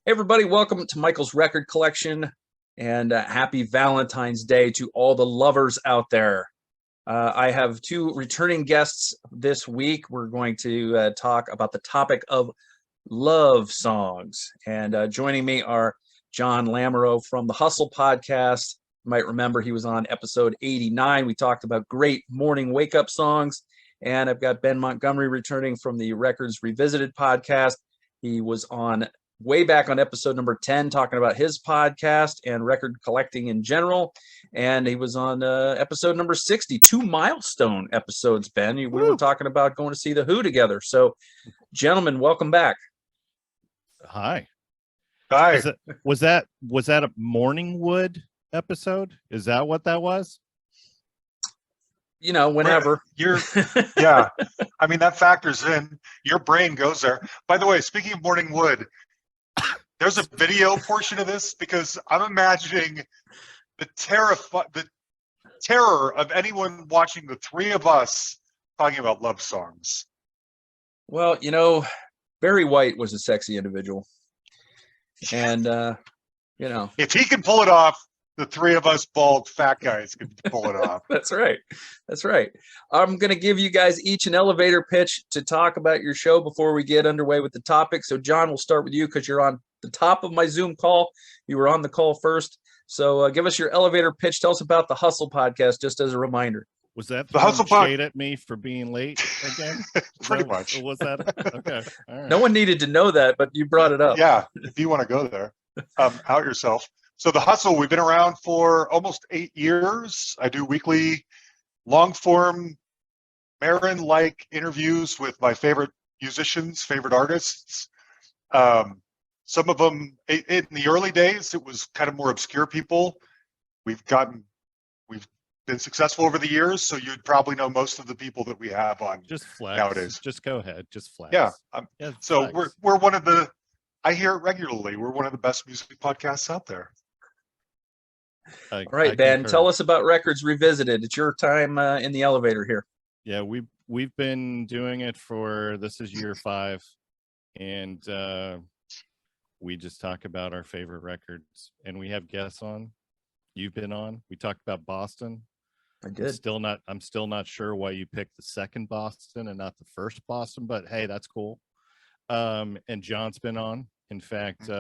Hey, everybody, welcome to Michael's Record Collection, and happy Valentine's Day to all the lovers out there. I have two returning guests this week. We're going to talk about the topic of love songs. And joining me are Jon Lamoreaux from the Hustle podcast. You might remember he was on episode 89. We talked about great morning wake-up songs. And I've got Ben Montgomery returning from the Records Revisited podcast. He was on way back on episode number 10 talking about his podcast and record collecting in general, and he was on episode number 60, two milestone episodes. Ben, we were talking about going to see the Who together. So gentlemen, welcome back. Hi. Was that a Morningwood episode? Is that what that was? You know, whenever yeah, I mean, that factors in. Your brain goes there. By the way, speaking of Morningwood, there's a video portion of this because I'm imagining the terror of anyone watching the three of us talking about love songs. Well, you know, Barry White was a sexy individual, and you know, if he can pull it off, the three of us bald fat guys can pull it off. That's right. That's right. I'm going to give you guys each an elevator pitch to talk about your show before we get underway with the topic. So, Jon, we'll start with you because you're on the top of my Zoom call. You were on the call first. So give us your elevator pitch. Tell us about the Hustle podcast, just as a reminder. Was that the Hustle shade at me for being late again? Pretty much. Was that? Okay. All right. No one needed to know that, but you brought it up. Yeah. If you want to go there, out yourself. So the Hustle, we've been around for almost 8 years. I do weekly long-form Marin-like interviews with my favorite musicians, favorite artists. Some of them, in the early days, it was kind of more obscure people. We've been successful over the years, so you'd probably know most of the people that we have on just flex. Nowadays. Just go ahead, just flex. Yeah. So flex. we're one of the, I hear it regularly, we're one of the best music podcasts out there. All right, Ben, tell us about Records Revisited. It's your time in the elevator here. Yeah, we've been doing it this is year 5, and we just talk about our favorite records, and we have guests on. You've been on. We talked about Boston. I did. I'm still not sure why you picked the second Boston and not the first Boston, but hey, that's cool. And Jon's been on. In fact,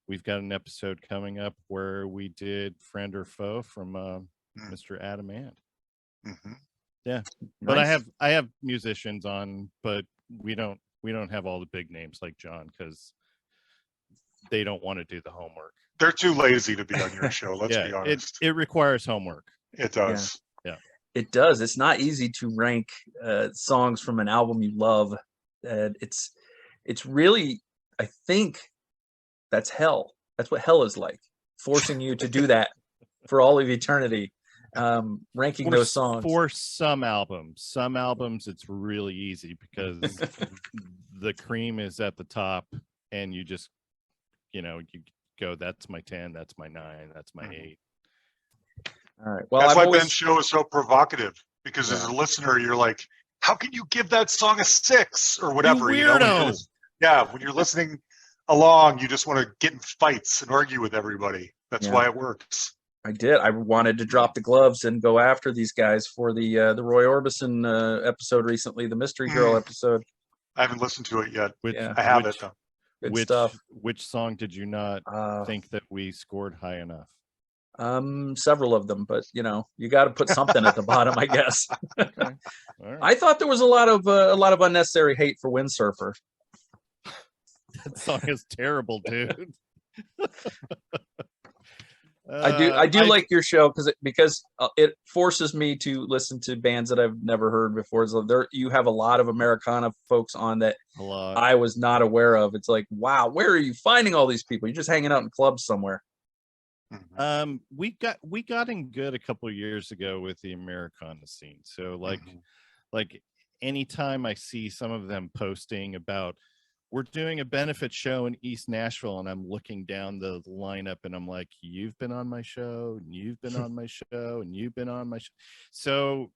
we've got an episode coming up where we did Friend or Foe from Mr. Adam Ant. Mm-hmm. Yeah, nice. But I have musicians on, but we don't have all the big names like Jon because they don't want to do the homework. They're too lazy to be on your show. Let's be honest. It requires homework. It does. Yeah. It does. It's not easy to rank songs from an album you love. It's really, I think that's hell. That's what hell is like, forcing you to do that for all of eternity, ranking those songs. For some albums, it's really easy because the cream is at the top, and you just, you go, that's my 10, that's my 9, that's my 8. All right. Well, that's why Ben's show is so provocative, because as a listener, you're like, how can you give that song a 6 or whatever? You weirdo. When you're listening along, you just want to get in fights and argue with everybody. That's why it works. I did. I wanted to drop the gloves and go after these guys for the Roy Orbison episode recently, the Mystery Girl episode. I haven't listened to it yet. I have it. Good stuff. Which song did you not think that we scored high enough? Several of them, but you got to put something at the bottom, I guess. Okay. All right. I thought there was a lot of unnecessary hate for Windsurfer. That song is terrible, dude. I do like your show because it forces me to listen to bands that I've never heard before. So you have a lot of Americana folks on that I was not aware of. It's like, wow, where are you finding all these people? You're just hanging out in clubs somewhere. We got in good a couple of years ago with the Americana scene. So like anytime I see some of them posting about, we're doing a benefit show in East Nashville, and I'm looking down the lineup and I'm like, you've been on my show, and you've been on my show, and you've been on my show. So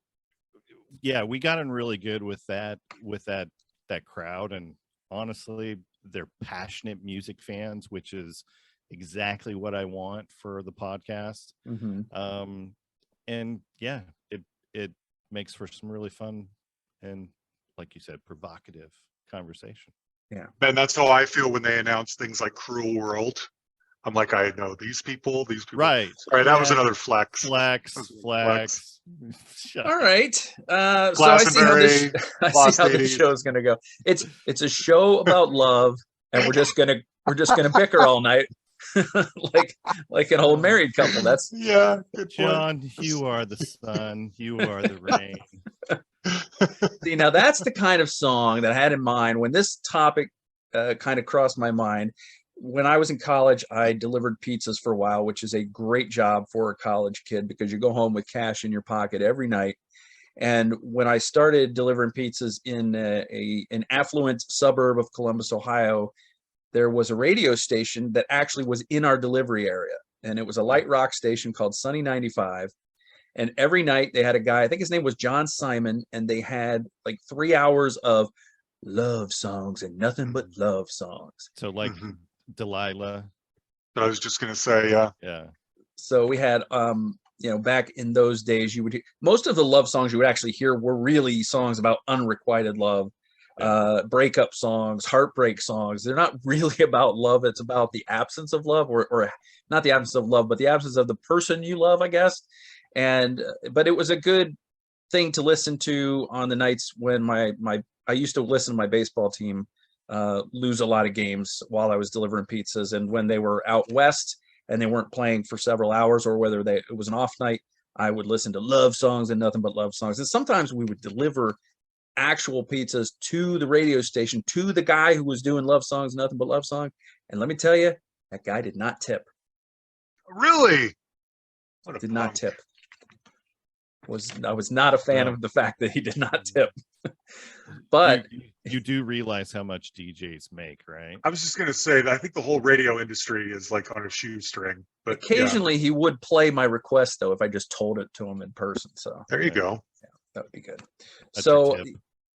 yeah, we got in really good with that crowd. And honestly, they're passionate music fans, which is exactly what I want for the podcast. And yeah, it makes for some really fun and, like you said, provocative conversation. Yeah. Ben, that's how I feel when they announce things like Cruel World. I'm like, I know these people. Right. Sorry, that was another flex. Flex. All right. So I see how Glastonbury, this Ladies. show is gonna go. It's a show about love, and we're just gonna bicker all night, like an old married couple. That's Yeah, good John, point. you are the sun, you are the rain. See, now that's the kind of song that I had in mind when this topic kind of crossed my mind. When I was in college, I delivered pizzas for a while, which is a great job for a college kid because you go home with cash in your pocket every night. And when I started delivering pizzas in an affluent suburb of Columbus, Ohio, there was a radio station that actually was in our delivery area. And it was a light rock station called Sunny 95. And every night they had a guy, I think his name was John Simon, and they had like 3 hours of love songs and nothing but love songs. So like Delilah. I was just gonna say, yeah. Yeah. So we had back in those days, most of the love songs you would actually hear were really songs about unrequited love, breakup songs, heartbreak songs. They're not really about love. It's about the absence of love, or not the absence of love, but the absence of the person you love, I guess. But it was a good thing to listen to on the nights when I used to listen to my baseball team lose a lot of games while I was delivering pizzas, and when they were out west and they weren't playing for several hours, or whether it was an off night, I would listen to love songs and nothing but love songs. And sometimes we would deliver actual pizzas to the radio station, to the guy who was doing love songs, nothing but love song. And let me tell you, that guy did not tip. Really? Did not tip. I was not a fan of the fact that he did not tip. But you do realize how much DJs make, right? I was just gonna say that I think the whole radio industry is like on a shoestring. But occasionally he would play my request though if I just told it to him in person. So there you go. Yeah, that would be good. That's so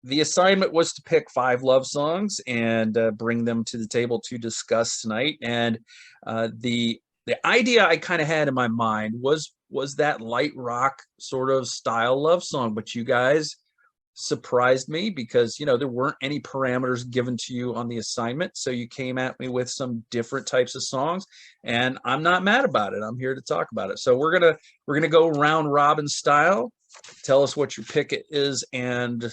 the assignment was to pick 5 love songs and bring them to the table to discuss tonight. And the idea I kind of had in my mind was that light rock sort of style love song, but you guys surprised me because there weren't any parameters given to you on the assignment, so you came at me with some different types of songs, and I'm not mad about it. I'm here to talk about it. So we're gonna go round robin style. Tell us what your pick is, and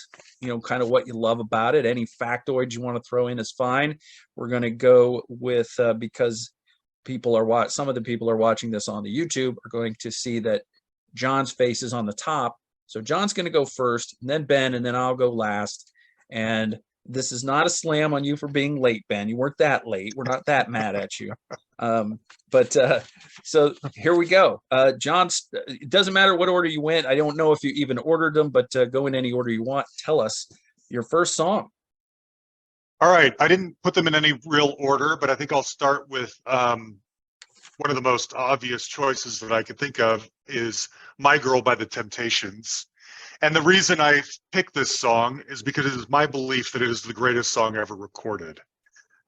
kind of what you love about it. Any factoids you want to throw in is fine. We're gonna go with because some of the people are watching this on the YouTube are going to see that John's face is on the top. So John's going to go first, and then Ben, and then I'll go last. And this is not a slam on you for being late, Ben. You weren't that late. We're not that mad at you. So here we go. John, it doesn't matter what order you went. I don't know if you even ordered them, but go in any order you want. Tell us your first song. All right. I didn't put them in any real order, but I think I'll start with one of the most obvious choices that I could think of is My Girl by the Temptations. And the reason I picked this song is because it is my belief that it is the greatest song ever recorded.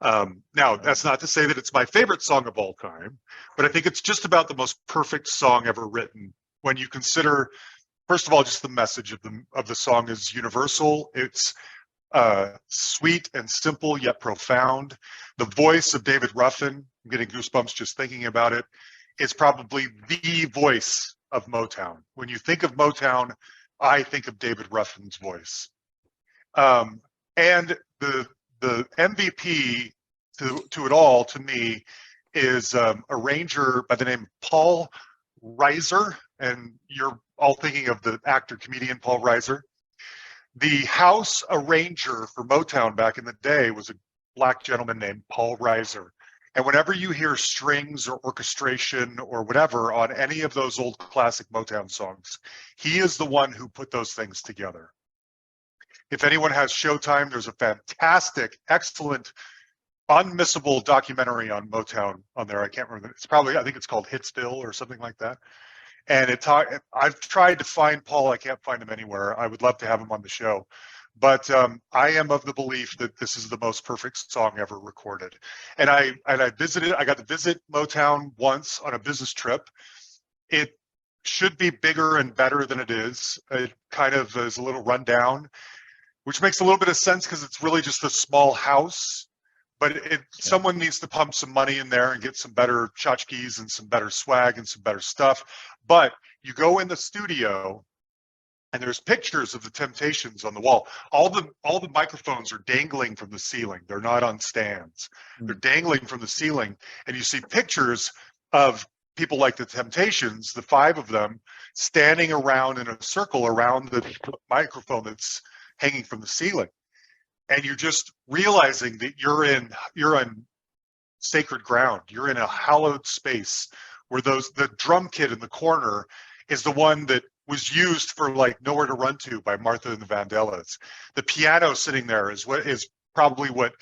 Now, that's not to say that it's my favorite song of all time, but I think it's just about the most perfect song ever written. When you consider, first of all, just the message of the song is universal. It's sweet and simple, yet profound. The voice of David Ruffin, I'm getting goosebumps just thinking about it, is probably the voice of Motown. When you think of Motown, I think of David Ruffin's voice. And the MVP to it all, to me, is a arranger by the name of Paul Reiser, and you're all thinking of the actor-comedian Paul Reiser. The house arranger for Motown back in the day was a black gentleman named Paul Reiser. And whenever you hear strings or orchestration or whatever on any of those old classic Motown songs, he is the one who put those things together. If anyone has Showtime, there's a fantastic, excellent, unmissable documentary on Motown on there. I can't remember. I think it's called Hitsville or something like that. And I've tried to find Paul. I can't find him anywhere. I would love to have him on the show. But I am of the belief that this is the most perfect song ever recorded. And I got to visit Motown once on a business trip. It should be bigger and better than it is. It kind of is a little rundown, which makes a little bit of sense because it's really just a small house. But someone needs to pump some money in there and get some better tchotchkes and some better swag and some better stuff. But you go in the studio, and there's pictures of the Temptations on the wall. All the microphones are dangling from the ceiling. They're not on stands. They're dangling from the ceiling, and you see pictures of people like the Temptations, the 5 of them, standing around in a circle around the microphone that's hanging from the ceiling. And you're just realizing that you're on sacred ground. You're in a hallowed space where the drum kit in the corner is the one that was used for like Nowhere to Run To by Martha and the Vandellas. The piano sitting there is probably what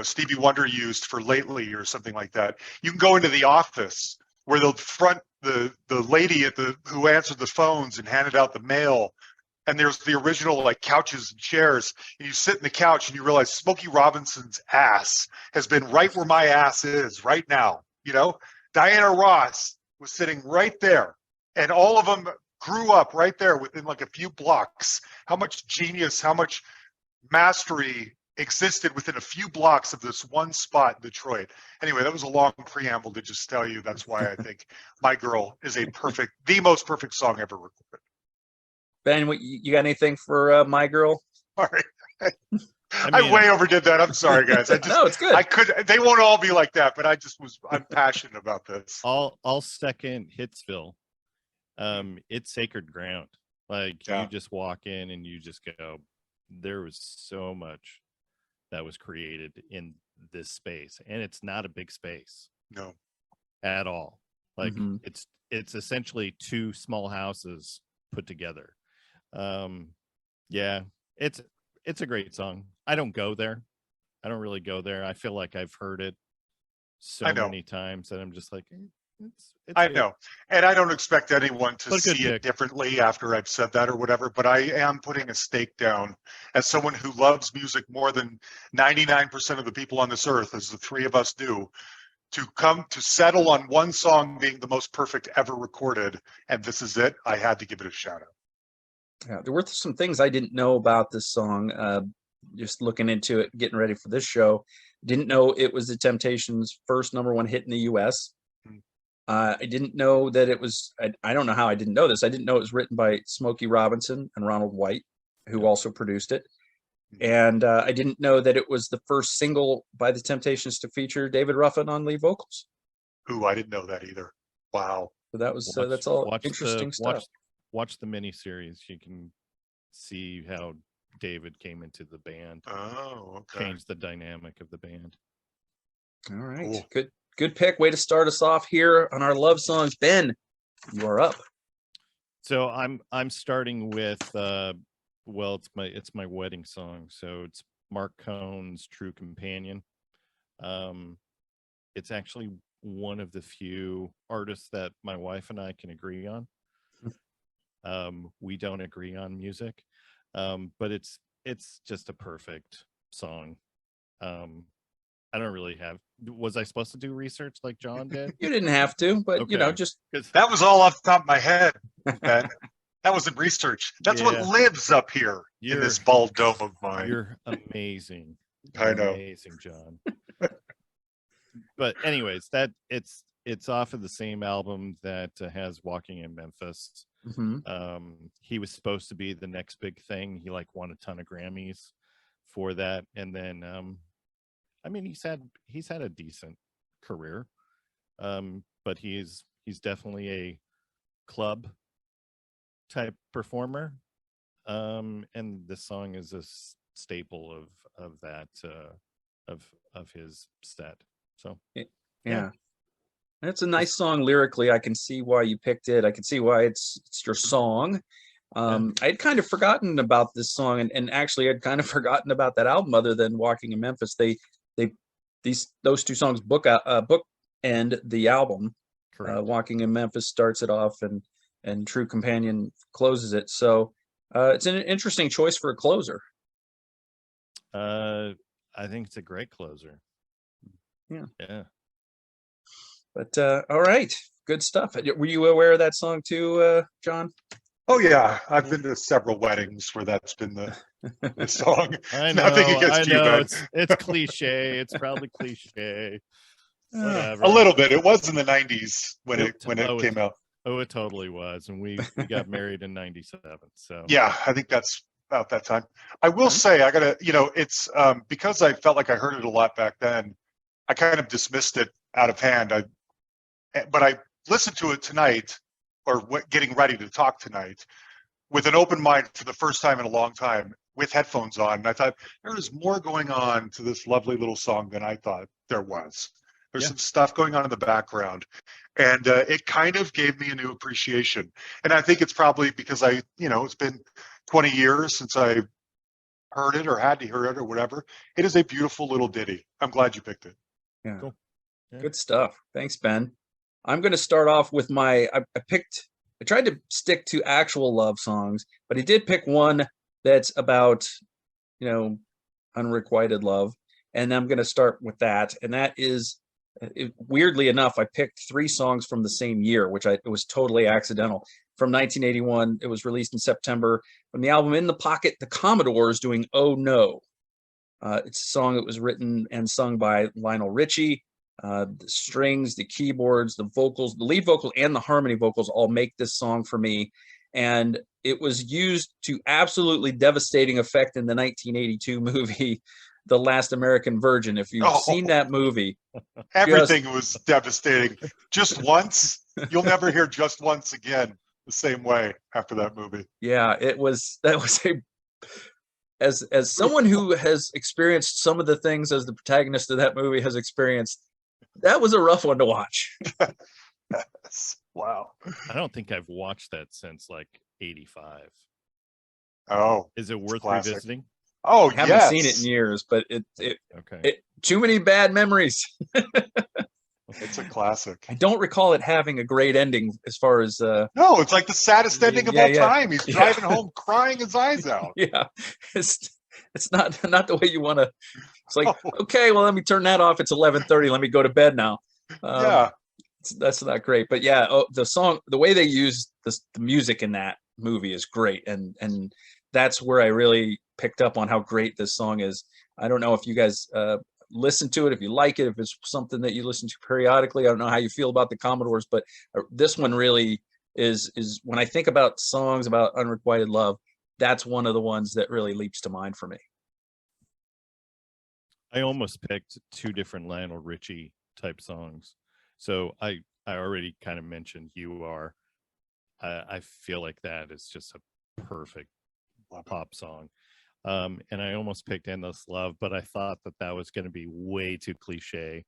Stevie Wonder used for Lately or something like that. You can go into the office where the lady who answered the phones and handed out the mail, and there's the original like couches and chairs, and you sit in the couch and you realize Smokey Robinson's ass has been right where my ass is right now. Diana Ross was sitting right there, and all of them grew up right there within like a few blocks. How much genius, how much mastery existed within a few blocks of this one spot in Detroit. Anyway, that was a long preamble to just tell you that's why I think My Girl is the most perfect song ever recorded. Ben, you got anything for My Girl? Sorry. I way overdid that. I'm sorry, guys. No, it's good. They won't all be like that, but I'm passionate about this. I'll second Hitsville. It's sacred ground. Like you just walk in and you just go, there was so much that was created in this space, and it's not a big space. No, at all. Like it's essentially 2 small houses put together. Yeah, it's a great song. I don't go there. I don't really go there. I feel like I've heard it so many times that I'm just like, I know. And I don't expect anyone to see it differently after I've said that or whatever, but I am putting a stake down as someone who loves music more than 99% of the people on this earth, as the 3 of us do, to settle on one song being the most perfect ever recorded. And this is it. I had to give it a shout out. Yeah, there were some things I didn't know about this song. Just looking into it, getting ready for this show, didn't know it was the Temptations' first #1 hit in the U.S. I didn't know that it was. I don't know how I didn't know this. I didn't know it was written by Smokey Robinson and Ronald White, who also produced it. And I didn't know that it was the first single by the Temptations to feature David Ruffin on lead vocals. Ooh, I didn't know that either. Wow. So that was that's all interesting stuff. Watch the miniseries. You can see how David came into the band. Oh, okay. Changed the dynamic of the band. All right. Cool. Good pick. Way to start us off here on our love songs. Ben, you are up. So I'm starting with it's my wedding song. So it's Mark Cohn's True Companion. It's actually one of the few artists that my wife and I can agree on. We don't agree on music, but it's just a perfect song. I don't really have. Was I supposed to do research like John did? You didn't have to, but just that was all off the top of my head, Ben. That wasn't research. That's what lives up here in this bald dome of mine. You're amazing. I know. Amazing, John. But anyways, it's off of the same album that has Walking in Memphis. He was supposed to be the next big thing. He won a ton of Grammys for that, and then he's had a decent career, but he's definitely a club type performer, and this song is a staple of that of his set. So yeah. It's a nice song lyrically. I can see why you picked it. I can see why it's your song. I'd kind of forgotten about this song, and actually I'd kind of forgotten about that album other than Walking in Memphis. Those 2 songs bookend the album. Walking in Memphis starts it off, and True Companion closes it. So it's an interesting choice for a closer. I think it's a great closer. Yeah. But all right, good stuff. Were you aware of that song too, John? Oh yeah, I've been to several weddings where that's been the song. I know. Nothing against you, Ben. It's cliche. It's probably cliche. Whatever. A little bit. It was in the 90s when it came out. Oh, it totally was. And we got married in 97. So yeah, I think that's about that time. I will say, I gotta, it's because I felt like I heard it a lot back then, I kind of dismissed it out of hand. But I listened to it tonight, or getting ready to talk tonight, with an open mind for the first time in a long time, with headphones on. And I thought there is more going on to this lovely little song than I thought there was. There's some stuff going on in the background, and it kind of gave me a new appreciation. And I think it's probably because it's been 20 years since I heard it or had to hear it or whatever. It is a beautiful little ditty. I'm glad you picked it. Yeah. Cool. Yeah. Good stuff. Thanks, Ben. I'm going to start off with I tried to stick to actual love songs, but I did pick one that's about, unrequited love. And I'm going to start with that. And that is, weirdly enough, I picked 3 songs from the same year, it was totally accidental. From 1981, it was released in September. From the album In the Pocket, the Commodores doing Oh No. It's a song that was written and sung by Lionel Richie. The strings, the keyboards, the vocals, the lead vocal and the harmony vocals all make this song for me. And it was used to absolutely devastating effect in the 1982 movie, The Last American Virgin. If you've seen that movie. Everything was devastating. Just once, you'll never hear Just Once again the same way after that movie. Yeah, that was as someone who has experienced some of the things as the protagonist of that movie has experienced, that was a rough one to watch. Wow. I don't think I've watched that since like 85. Oh. Is it worth classic. Revisiting? Oh, I haven't seen it in years, but okay. Too many bad memories. It's a classic. I don't recall it having a great ending as far as No, it's like the saddest ending of all time. He's driving home crying his eyes out. Yeah. It's not the way you want to. It's like, okay, well, let me turn that off. It's 11:30. Let me go to bed now. That's not great. But yeah, the song, the way they use the music in that movie is great. And that's where I really picked up on how great this song is. I don't know if you guys listen to it, if you like it, if it's something that you listen to periodically. I don't know how you feel about the Commodores, but this one really is when I think about songs about unrequited love, that's one of the ones that really leaps to mind for me. I almost picked 2 different Lionel Richie type songs. So I already kind of mentioned You Are. I feel like that is just a perfect pop song. And I almost picked Endless Love, but I thought that was going to be way too cliche.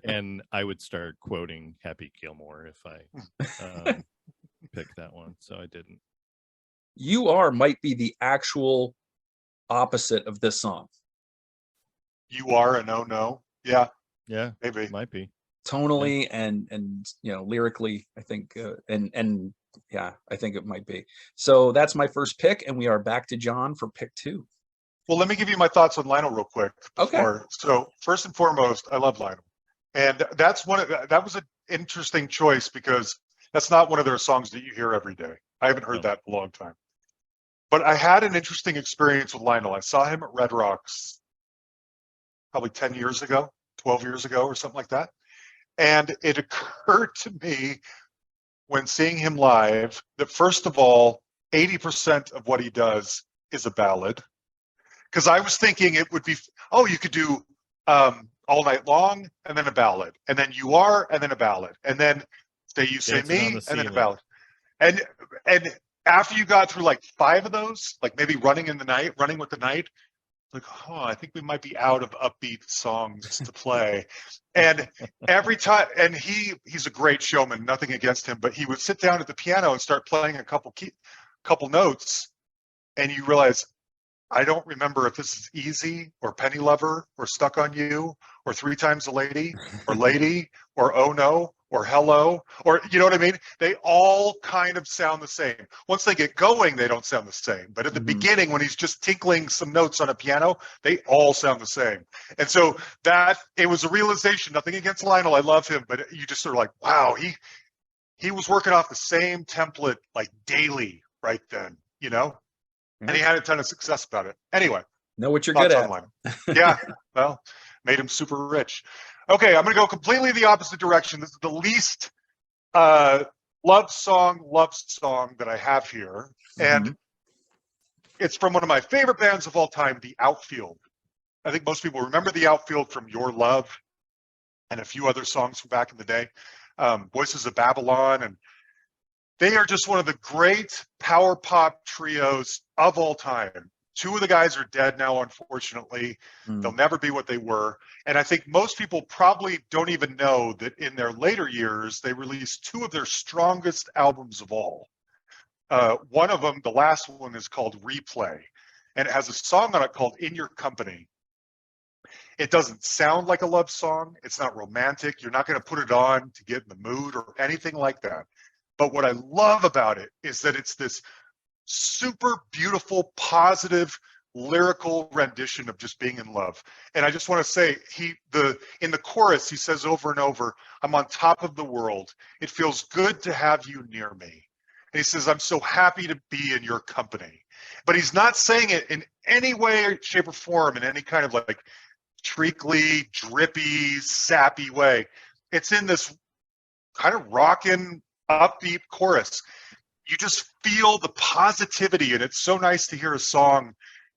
And I would start quoting Happy Gilmore if I picked that one. So I didn't. You Are might be the actual opposite of this song. You Are a No No. Yeah. Yeah. Maybe. Might be. Tonally and lyrically, I think and yeah, I think it might be. So that's my first pick, and we are back to John for pick 2. Well, let me give you my thoughts on Lionel real quick. Okay. So first and foremost, I love Lionel, and that was an interesting choice because that's not one of their songs that you hear every day. I haven't heard that in a long time. But I had an interesting experience with Lionel. I saw him at Red Rocks probably 10 years ago, 12 years ago, or something like that. And it occurred to me when seeing him live that, first of all, 80% of what he does is a ballad. Because I was thinking it would be, you could do All Night Long and then a ballad, and then You Are and then a ballad, and then Say You Say Dancing on Me the and then a Ceiling. ballad. And after you got through like 5 of those, like maybe Running with the Night, like, I think we might be out of upbeat songs to play. And every time, and he's a great showman, nothing against him, but he would sit down at the piano and start playing a couple notes, and you realize, I don't remember if this is Easy or Penny Lover or Stuck on You or 3 Times a Lady or Lady or Oh No or hello, or you know what I mean? They all kind of sound the same. Once they get going, they don't sound the same. But at the beginning, when he's just tinkling some notes on a piano, they all sound the same. And so that it was a realization, nothing against Lionel, I love him, but you just sort of like, wow, he was working off the same template like daily right then, you know? And he had a ton of success about it. Anyway. Know what you're good at. Yeah, well, made him super rich. Okay, I'm going to go completely the opposite direction. This is the least love song that I have here. And it's from one of my favorite bands of all time, The Outfield. I think most people remember The Outfield from Your Love and a few other songs from back in the day. Voices of Babylon. And they are just one of the great power pop trios of all time. Two of the guys are dead now, unfortunately. They'll never be what they were. And I think most people probably don't even know that in their later years, they released two of their strongest albums of all. One of them, the last one, is called Replay. And it has a song on it called In Your Company. It doesn't sound like a love song. It's not romantic. You're not going to put it on to get in the mood or anything like that. But what I love about it is that it's this super beautiful, positive, lyrical rendition of just being in love. And I just want to say, in the chorus, he says over and over, I'm on top of the world. It feels good to have you near me. And he says, I'm so happy to be in your company. But he's not saying it in any way, shape, or form, in any kind of like treacly, drippy, sappy way. It's in this kind of rockin', upbeat chorus. You just feel the positivity, and it's so nice to hear a song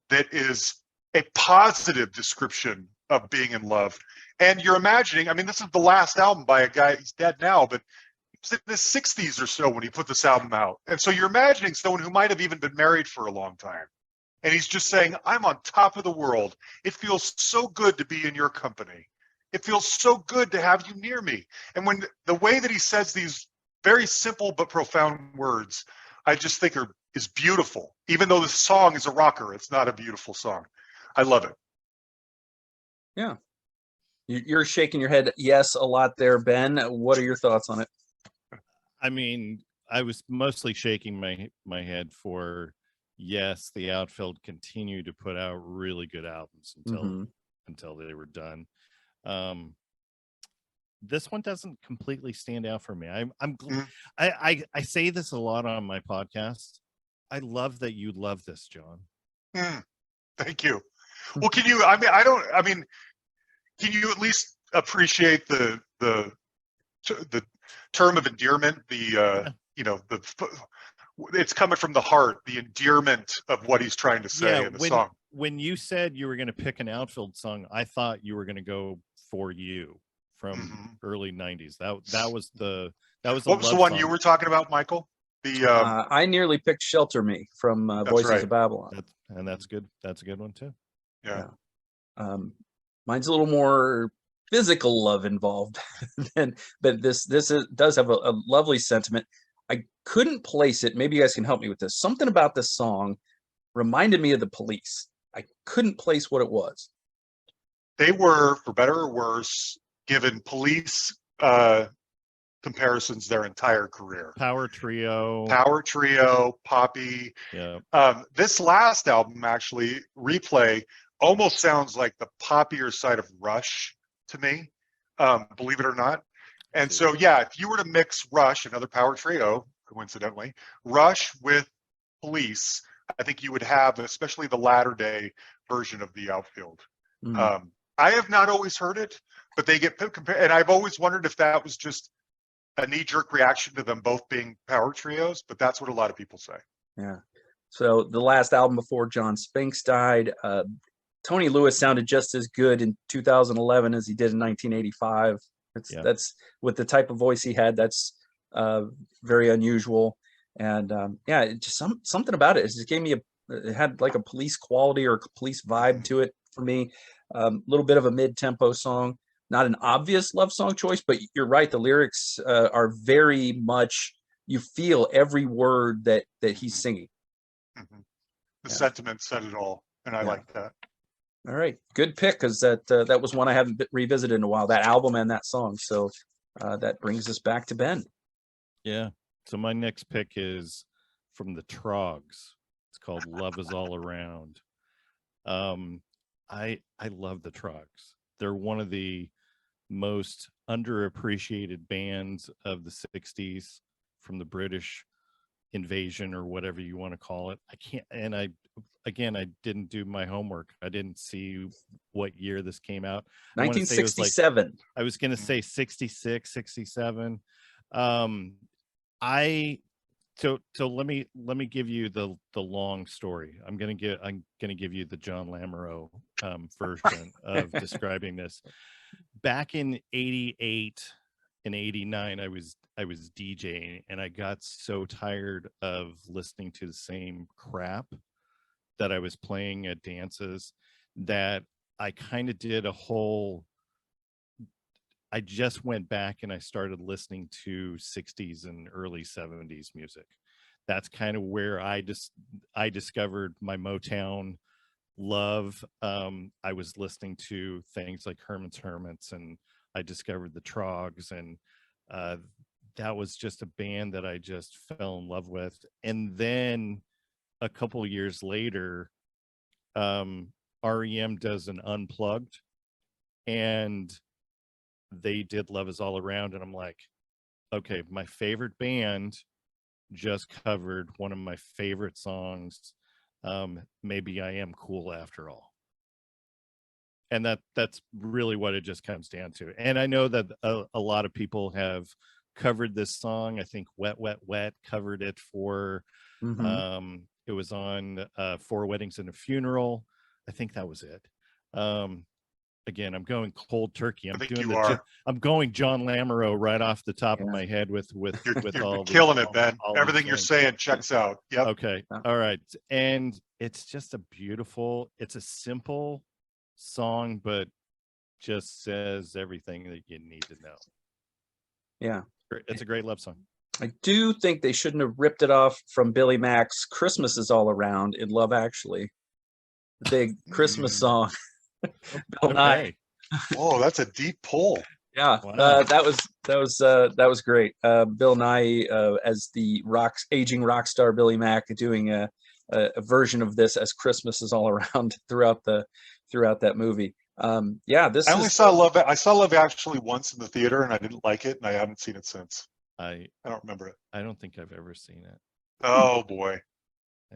that is a positive description of being in love. And you're imagining, I mean, this is the last album by a guy, he's dead now, but he was in his 60s or so when he put this album out. And so you're imagining someone who might have even been married for a long time. And he's just saying, I'm on top of the world. It feels so good to be in your company. It feels so good to have you near me. And when the way that he says these very simple but profound words, I just think is beautiful. Even though the song is a rocker, it's not a beautiful song. I love it. Yeah. You're shaking your head yes a lot there, Ben. What are your thoughts on it? I mean, I was mostly shaking my head for yes, the Outfield continued to put out really good albums until they were done. This one doesn't completely stand out for me. I say this a lot on my podcast. I love that you love this, John. Thank you. Well, can you at least appreciate the term of endearment, it's coming from the heart, the endearment of what he's trying to say in the song. When you said you were going to pick an Outfield song, I thought you were going to go For You from early 90s. That was the what was the one you were talking about, Michael? I nearly picked Shelter Me from Voices of Babylon. That's good. That's a good one too. Yeah. Mine's a little more physical love involved but this does have a lovely sentiment. I couldn't place it. Maybe you guys can help me with this. Something about this song reminded me of the Police. I couldn't place what it was. They were, for better or worse, given Police comparisons their entire career. Power trio, Poppy. Yeah. This last album, actually, Replay, almost sounds like the poppier side of Rush to me, believe it or not. And so, yeah, if you were to mix Rush, another power trio, coincidentally, Rush with Police, I think you would have, especially the latter day version of the Outfield. I have not always heard it, but they get compared, and I've always wondered if that was just a knee-jerk reaction to them both being power trios, but that's what a lot of people say. Yeah. So the last album before John Spinks died, Tony Lewis sounded just as good in 2011 as he did in 1985. That's with the type of voice he had. That's very unusual, and it just something about it. It just gave me it had like a Police quality or a Police vibe to it for me. A little bit of a mid-tempo song, not an obvious love song choice, but you're right. The lyrics are very much, you feel every word that he's singing. The sentiment said it all, and I like that. All right, good pick, because that was one I haven't revisited in a while. That album and that song. So that brings us back to Ben. Yeah. So my next pick is from the Trogs. It's called Love Is All Around. I love the Trogs. They're one of the most underappreciated bands of the 60s from the British invasion or whatever you want to call it. I didn't do my homework. I didn't see what year this came out. 1967. I was going to say 66, 67. So let me give you the long story. I'm gonna give you the Jon Lamoreaux version of describing this. Back in 88 and 89, I was DJing, and I got so tired of listening to the same crap that I was playing at dances that I kind of did I just went back and I started listening to 60s and early 70s music. That's kind of where I discovered my Motown love. I was listening to things like Herman's Hermits, and I discovered the Trogs, and that was just a band that I just fell in love with. And then a couple years later, REM does an Unplugged, and they did Love Is All Around, and I'm like, okay, my favorite band just covered one of my favorite songs. Maybe I am cool after all. And that's really what it just comes down to. And I know that a lot of people have covered this song. I think Wet Wet Wet covered it for it was on Four Weddings and a Funeral. I think that was it. Again, I'm going cold turkey. I'm going Jon Lamoreaux right off the top of my head with You're all killing it, Ben. Everything you're saying checks out. Yep. Okay. All right. And it's just it's a simple song, but just says everything that you need to know. Yeah. It's a great love song. I do think they shouldn't have ripped it off from Billy Mac's Christmas Is All Around in Love Actually. The big Christmas song. Bill Nye. Oh, that's a deep pull. Yeah, wow. that was great. Bill Nye as the aging rock star Billy Mack doing a version of this as Christmas Is All Around throughout that movie. I saw Love Actually once in the theater, and I didn't like it, and I haven't seen it since. I don't remember it. I don't think I've ever seen it. Oh boy,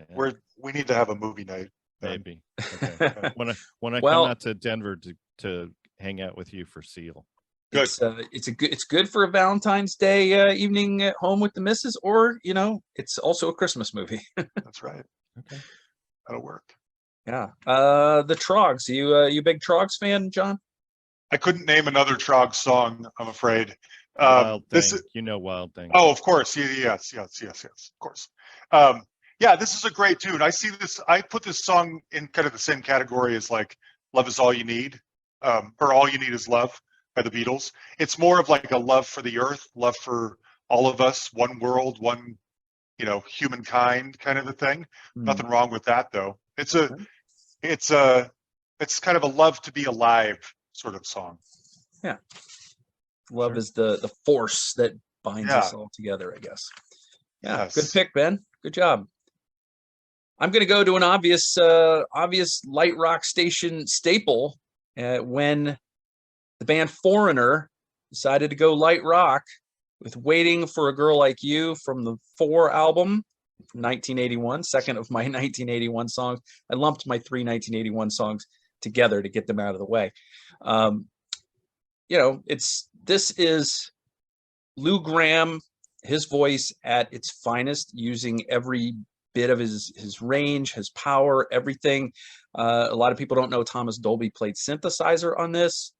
yeah. We need to have a movie night. Maybe. Okay. when I come out to Denver to hang out with you for Seal. Good. It's good for a Valentine's Day evening at home with the missus, or it's also a Christmas movie. That's right. Okay, that'll work. Yeah. The Trogs. You big Trogs fan, John? I couldn't name another Trogs song, I'm afraid. Wild Thing. Wild Thing. Oh, of course. Yes. Of course. This is a great tune. I put this song in kind of the same category as like Love Is All You Need, or All You Need Is Love by the Beatles. It's more of like a love for the earth, love for all of us, one world, one, humankind kind of a thing. Nothing wrong with that though. It's kind of a love to be alive sort of song. Yeah. Love is the force that binds us all together, I guess. Yeah. Yes. Good pick, Ben. Good job. I'm going to go to an obvious light rock station staple when the band Foreigner decided to go light rock with Waiting for a Girl Like You from the 4 album from 1981, second of my 1981 songs. I lumped my 3 1981 songs together to get them out of the way. This is Lou Gramm, his voice at its finest, using every bit of his range, his power, everything. A lot of people don't know Thomas Dolby played synthesizer on this.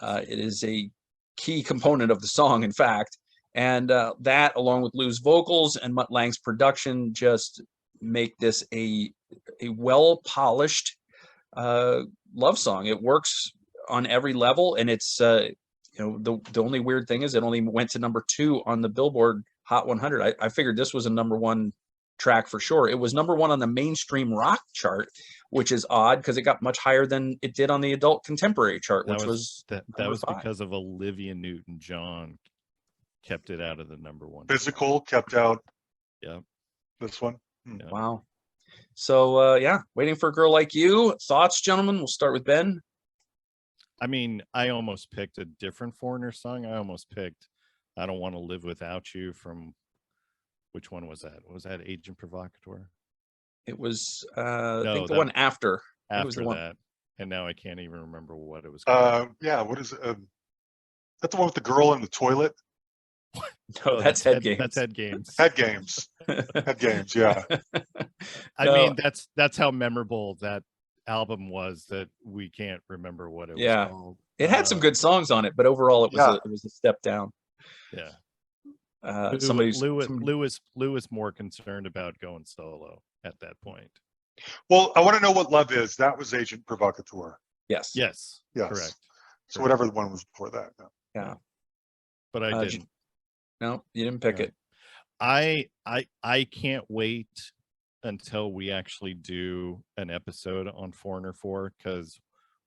It is a key component of the song, in fact. And that, along with Lou's vocals and Mutt Lange's production, just make this a well-polished love song. It works on every level, and it's the only weird thing is it only went to number 2 on the Billboard Hot 100. I figured this was a number 1 track for sure. It was number 1 on the mainstream rock chart, which is odd because it got much higher than it did on the adult contemporary chart, which was that was because of Olivia Newton-John kept it out of the number one. Physical kept out. Yeah. This one. Yeah. Wow. So yeah, Waiting for a Girl Like You. Thoughts, gentlemen? We'll start with Ben. I mean, I almost picked a different Foreigner song. I almost picked I Don't Want to Live Without You from, which one was that? Was that Agent Provocateur? It was No, I think the one after. It was After the one. that. And now I can't even remember what it was called. Yeah, what is it? That's the one with the girl in the toilet? No, that's Head Games. That's Head Games. Head Games. Head Games, yeah. I No. mean, that's how memorable that album was that we can't remember what it was called. It had some good songs on it, but overall it was a step down. Yeah. Lou was more concerned about going solo at that point. Well, I want to know what Love Is. That was Agent Provocateur. Yes. Yes. Correct. So whatever the one was before that. Yeah. But I didn't. No, you didn't pick it. I can't wait until we actually do an episode on Foreigner 4 because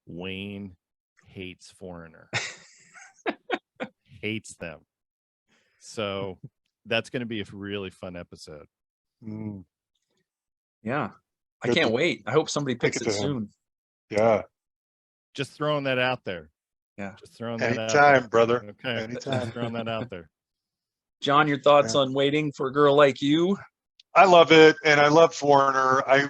Wayne hates Foreigner. Hates them. So that's going to be a really fun episode. Yeah. I can't wait. I hope somebody picks it soon. Yeah. Just throwing that out there. Yeah. Just throwing that out there. Anytime, brother. Okay. Anytime. Just throwing that out there. John, your thoughts on Waiting for a Girl Like You? I love it, and I love Foreigner. I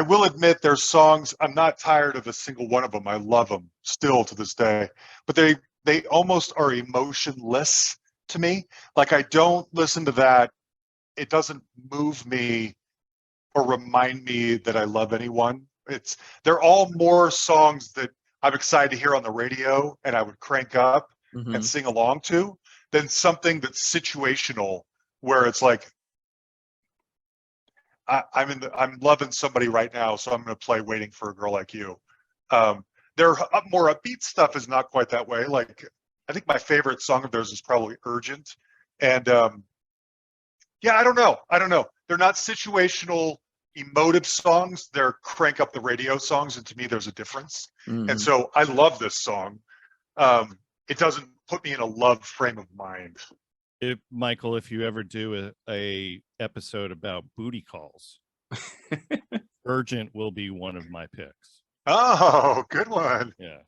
will admit there's songs, I'm not tired of a single one of them. I love them still to this day. But they almost are emotionless to me. Like I don't listen to that. It doesn't move me or remind me that I love anyone. They're all more songs that I'm excited to hear on the radio and I would crank up and sing along to than something that's situational where it's like I'm loving somebody right now, so I'm going to play Waiting for a Girl Like You. Their more upbeat stuff is not quite that way. Like I think my favorite song of theirs is probably Urgent, and yeah, I don't know. They're not situational, emotive songs. They're crank up the radio songs, and to me, there's a difference. And so I love this song. It doesn't put me in a love frame of mind. Michael, if you ever do a episode about booty calls, Urgent will be one of my picks. Oh, good one. Yeah.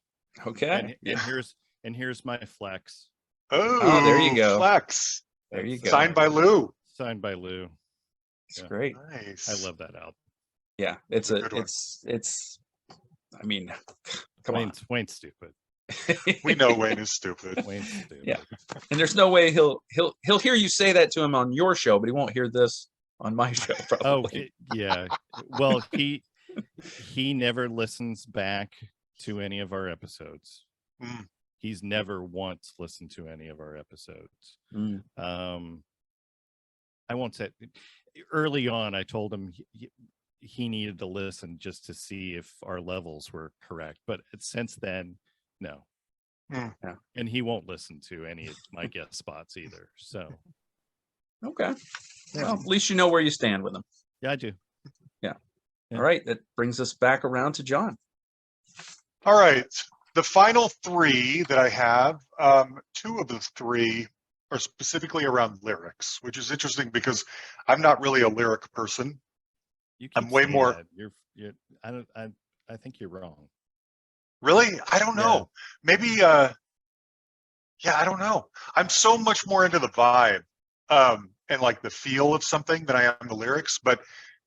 Okay. And here's my flex. Oh, there you go. Flex. There you go. Signed by Lou. Signed by Lou. It's great. Nice. I love that album. Yeah, it's I mean, come on. Wayne's stupid. We know Wayne is stupid. Wayne's stupid. Yeah. And there's no way he'll hear you say that to him on your show, but he won't hear this on my show probably. Yeah. Well, he never listens back to any of our episodes. He's never once listened to any of our episodes. I won't say early on I told him he needed to listen just to see if our levels were correct, but since then no. Yeah. And he won't listen to any of my guest spots either. So okay. Well, at least you know where you stand with him. Yeah, I do. Yeah. All right. That brings us back around to John. All right. The final three that I have, two of the three are specifically around lyrics, which is interesting because I'm not really a lyric person. I'm way more. I think you're wrong. Really? I don't know. Yeah. Maybe, yeah, I don't know. I'm so much more into the vibe and like the feel of something than I am the lyrics. But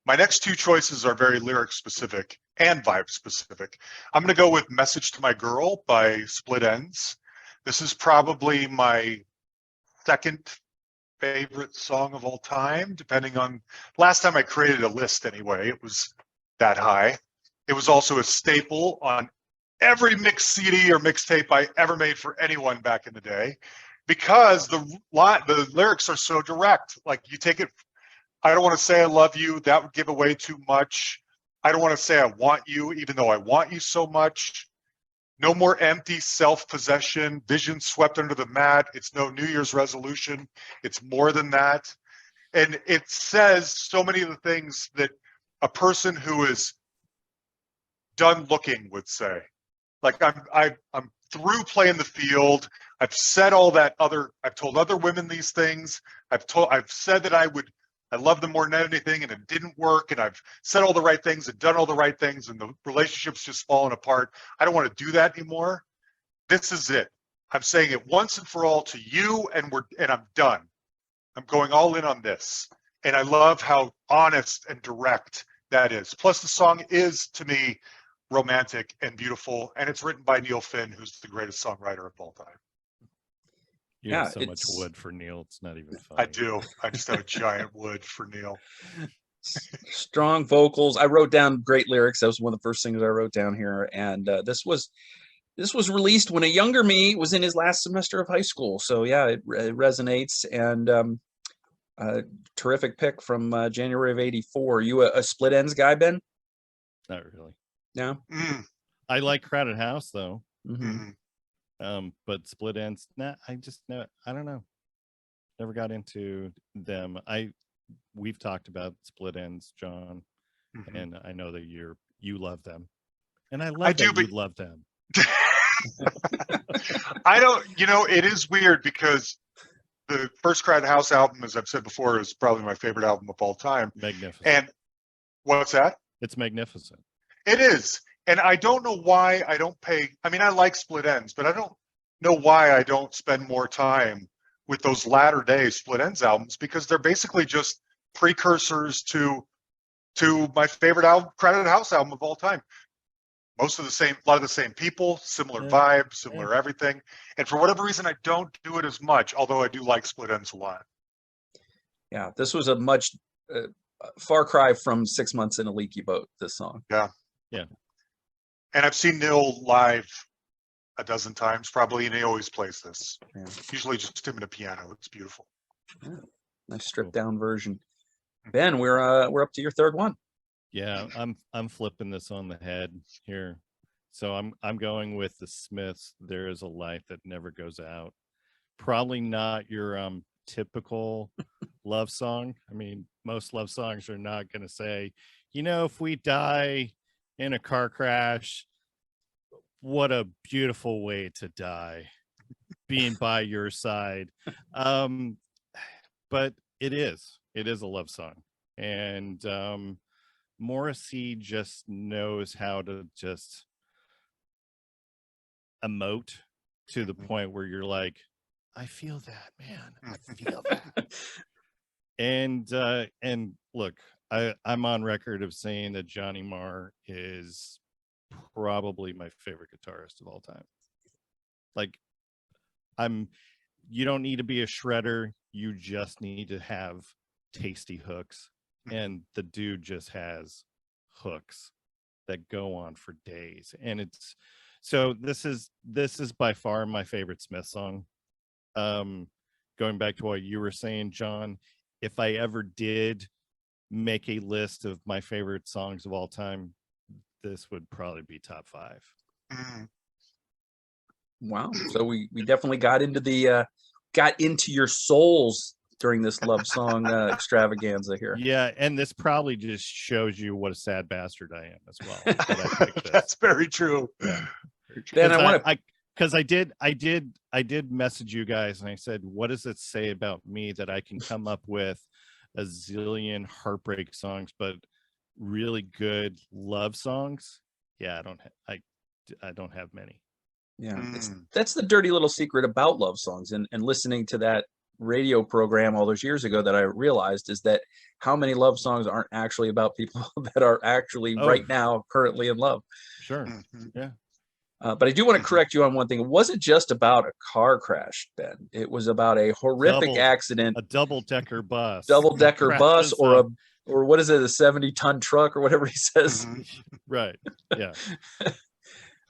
my next two choices are very lyric specific and vibe specific. I'm going to go with Message to My Girl by Split Enz. This is probably my second favorite song of all time, depending on last time I created a list anyway, it was that high. It was also a staple on every mix CD or mixtape I ever made for anyone back in the day, because the lyrics are so direct. Like you take it, I don't want to say I love you, that would give away too much. I don't want to say I want you, even though I want you so much. No more empty self-possession, vision swept under the mat. It's no New Year's resolution. It's more than that. And it says so many of the things that a person who is done looking would say. Like I'm through playing the field. I've said all that I've told other women these things. I've said that I love them more than anything, and it didn't work. And I've said all the right things and done all the right things, and the relationship's just fallen apart. I don't want to do that anymore. This is it. I'm saying it once and for all to you, and I'm done. I'm going all in on this. And I love how honest and direct that is. Plus, the song is, to me, romantic and beautiful, and it's written by Neil Finn, who's the greatest songwriter of all time. You have so much wood for Neil, it's not even funny. I do. I just have a giant wood for Neil. Strong vocals. I wrote down great lyrics. That was one of the first things I wrote down here. And this was released when a younger me was in his last semester of high school. So yeah, it resonates. And terrific pick from January of '84. You a Split Ends guy, Ben? Not really. No. I like Crowded House though. Mm-hmm. But Split Ends, I don't know. Never got into them. We've talked about Split Ends, John, and I know that you love them, and I love you love them. I don't. It is weird because the first Crowded House album, as I've said before, is probably my favorite album of all time. Magnificent. And what's that? It's magnificent. It is. And I don't know why I don't pay. I mean, I like Split Ends, but I don't know why I don't spend more time with those latter day Split Ends albums, because they're basically just precursors to my favorite album, Crowded House album of all time. A lot of the same people, similar vibe, similar everything. And for whatever reason, I don't do it as much, although I do like Split Ends a lot. Yeah, this was a much far cry from 6 Months in a Leaky Boat, this song. Yeah. Yeah. And I've seen Neil live a dozen times probably, and he always plays this. Yeah. Usually just him and a piano. It's beautiful. Yeah. Nice stripped down version. Ben, we're up to your third one. Yeah, I'm flipping this on the head here. So I'm going with the Smiths. There Is a Light That Never Goes Out. Probably not your typical love song. I mean, most love songs are not going to say, if we die in a car crash, what a beautiful way to die, being by your side. But it is a love song. And Morrissey just knows how to just emote to the point where you're like, I feel that, man. I feel that. And look, I'm on record of saying that Johnny Marr is probably my favorite guitarist of all time. Like, you don't need to be a shredder. You just need to have tasty hooks. And the dude just has hooks that go on for days. And this is by far my favorite Smith song. Going back to what you were saying, John, if I ever did make a list of my favorite songs of all time, this would probably be top 5. Wow. So we definitely got into your souls during this love song extravaganza here. Yeah, and this probably just shows you what a sad bastard I am as well. That's very true. Yeah. Ben, I did message you guys and I said, what does it say about me that I can come up with a zillion heartbreak songs, but really good love songs? Yeah, I don't have many. Yeah, that's the dirty little secret about love songs, and listening to that radio program all those years ago that I realized is that how many love songs aren't actually about people that are actually right now currently in love. Sure. Yeah. But I do want to correct you on one thing. It wasn't just about a car crash, Ben. It was about a horrific accident. A double-decker bus. Or what is it, a 70-ton truck or whatever he says. Right. Yeah.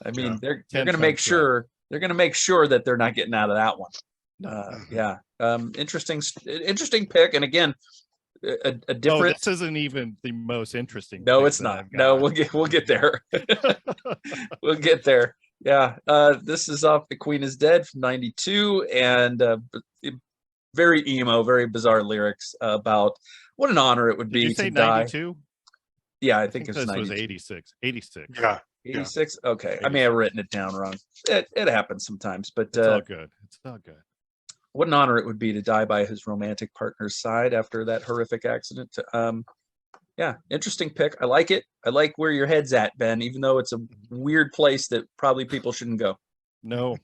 I mean, they're going to make sure that they're not getting out of that one. Yeah. Interesting pick. And again, a different. This isn't even the most interesting. No, it's not. No, we'll get there. We'll get there. Yeah. This is off The Queen Is Dead from '92, and very emo, very bizarre lyrics about what an honor it would be to die. 92? Yeah, I think it's this 92. was 86. 86. Yeah. 86. Okay, 86. I may have written it down wrong. It happens sometimes, but it's all good. It's all good. What an honor it would be to die by his romantic partner's side after that horrific accident. Yeah, interesting pick. I like it. I like where your head's at, Ben, even though it's a weird place that probably people shouldn't go. No,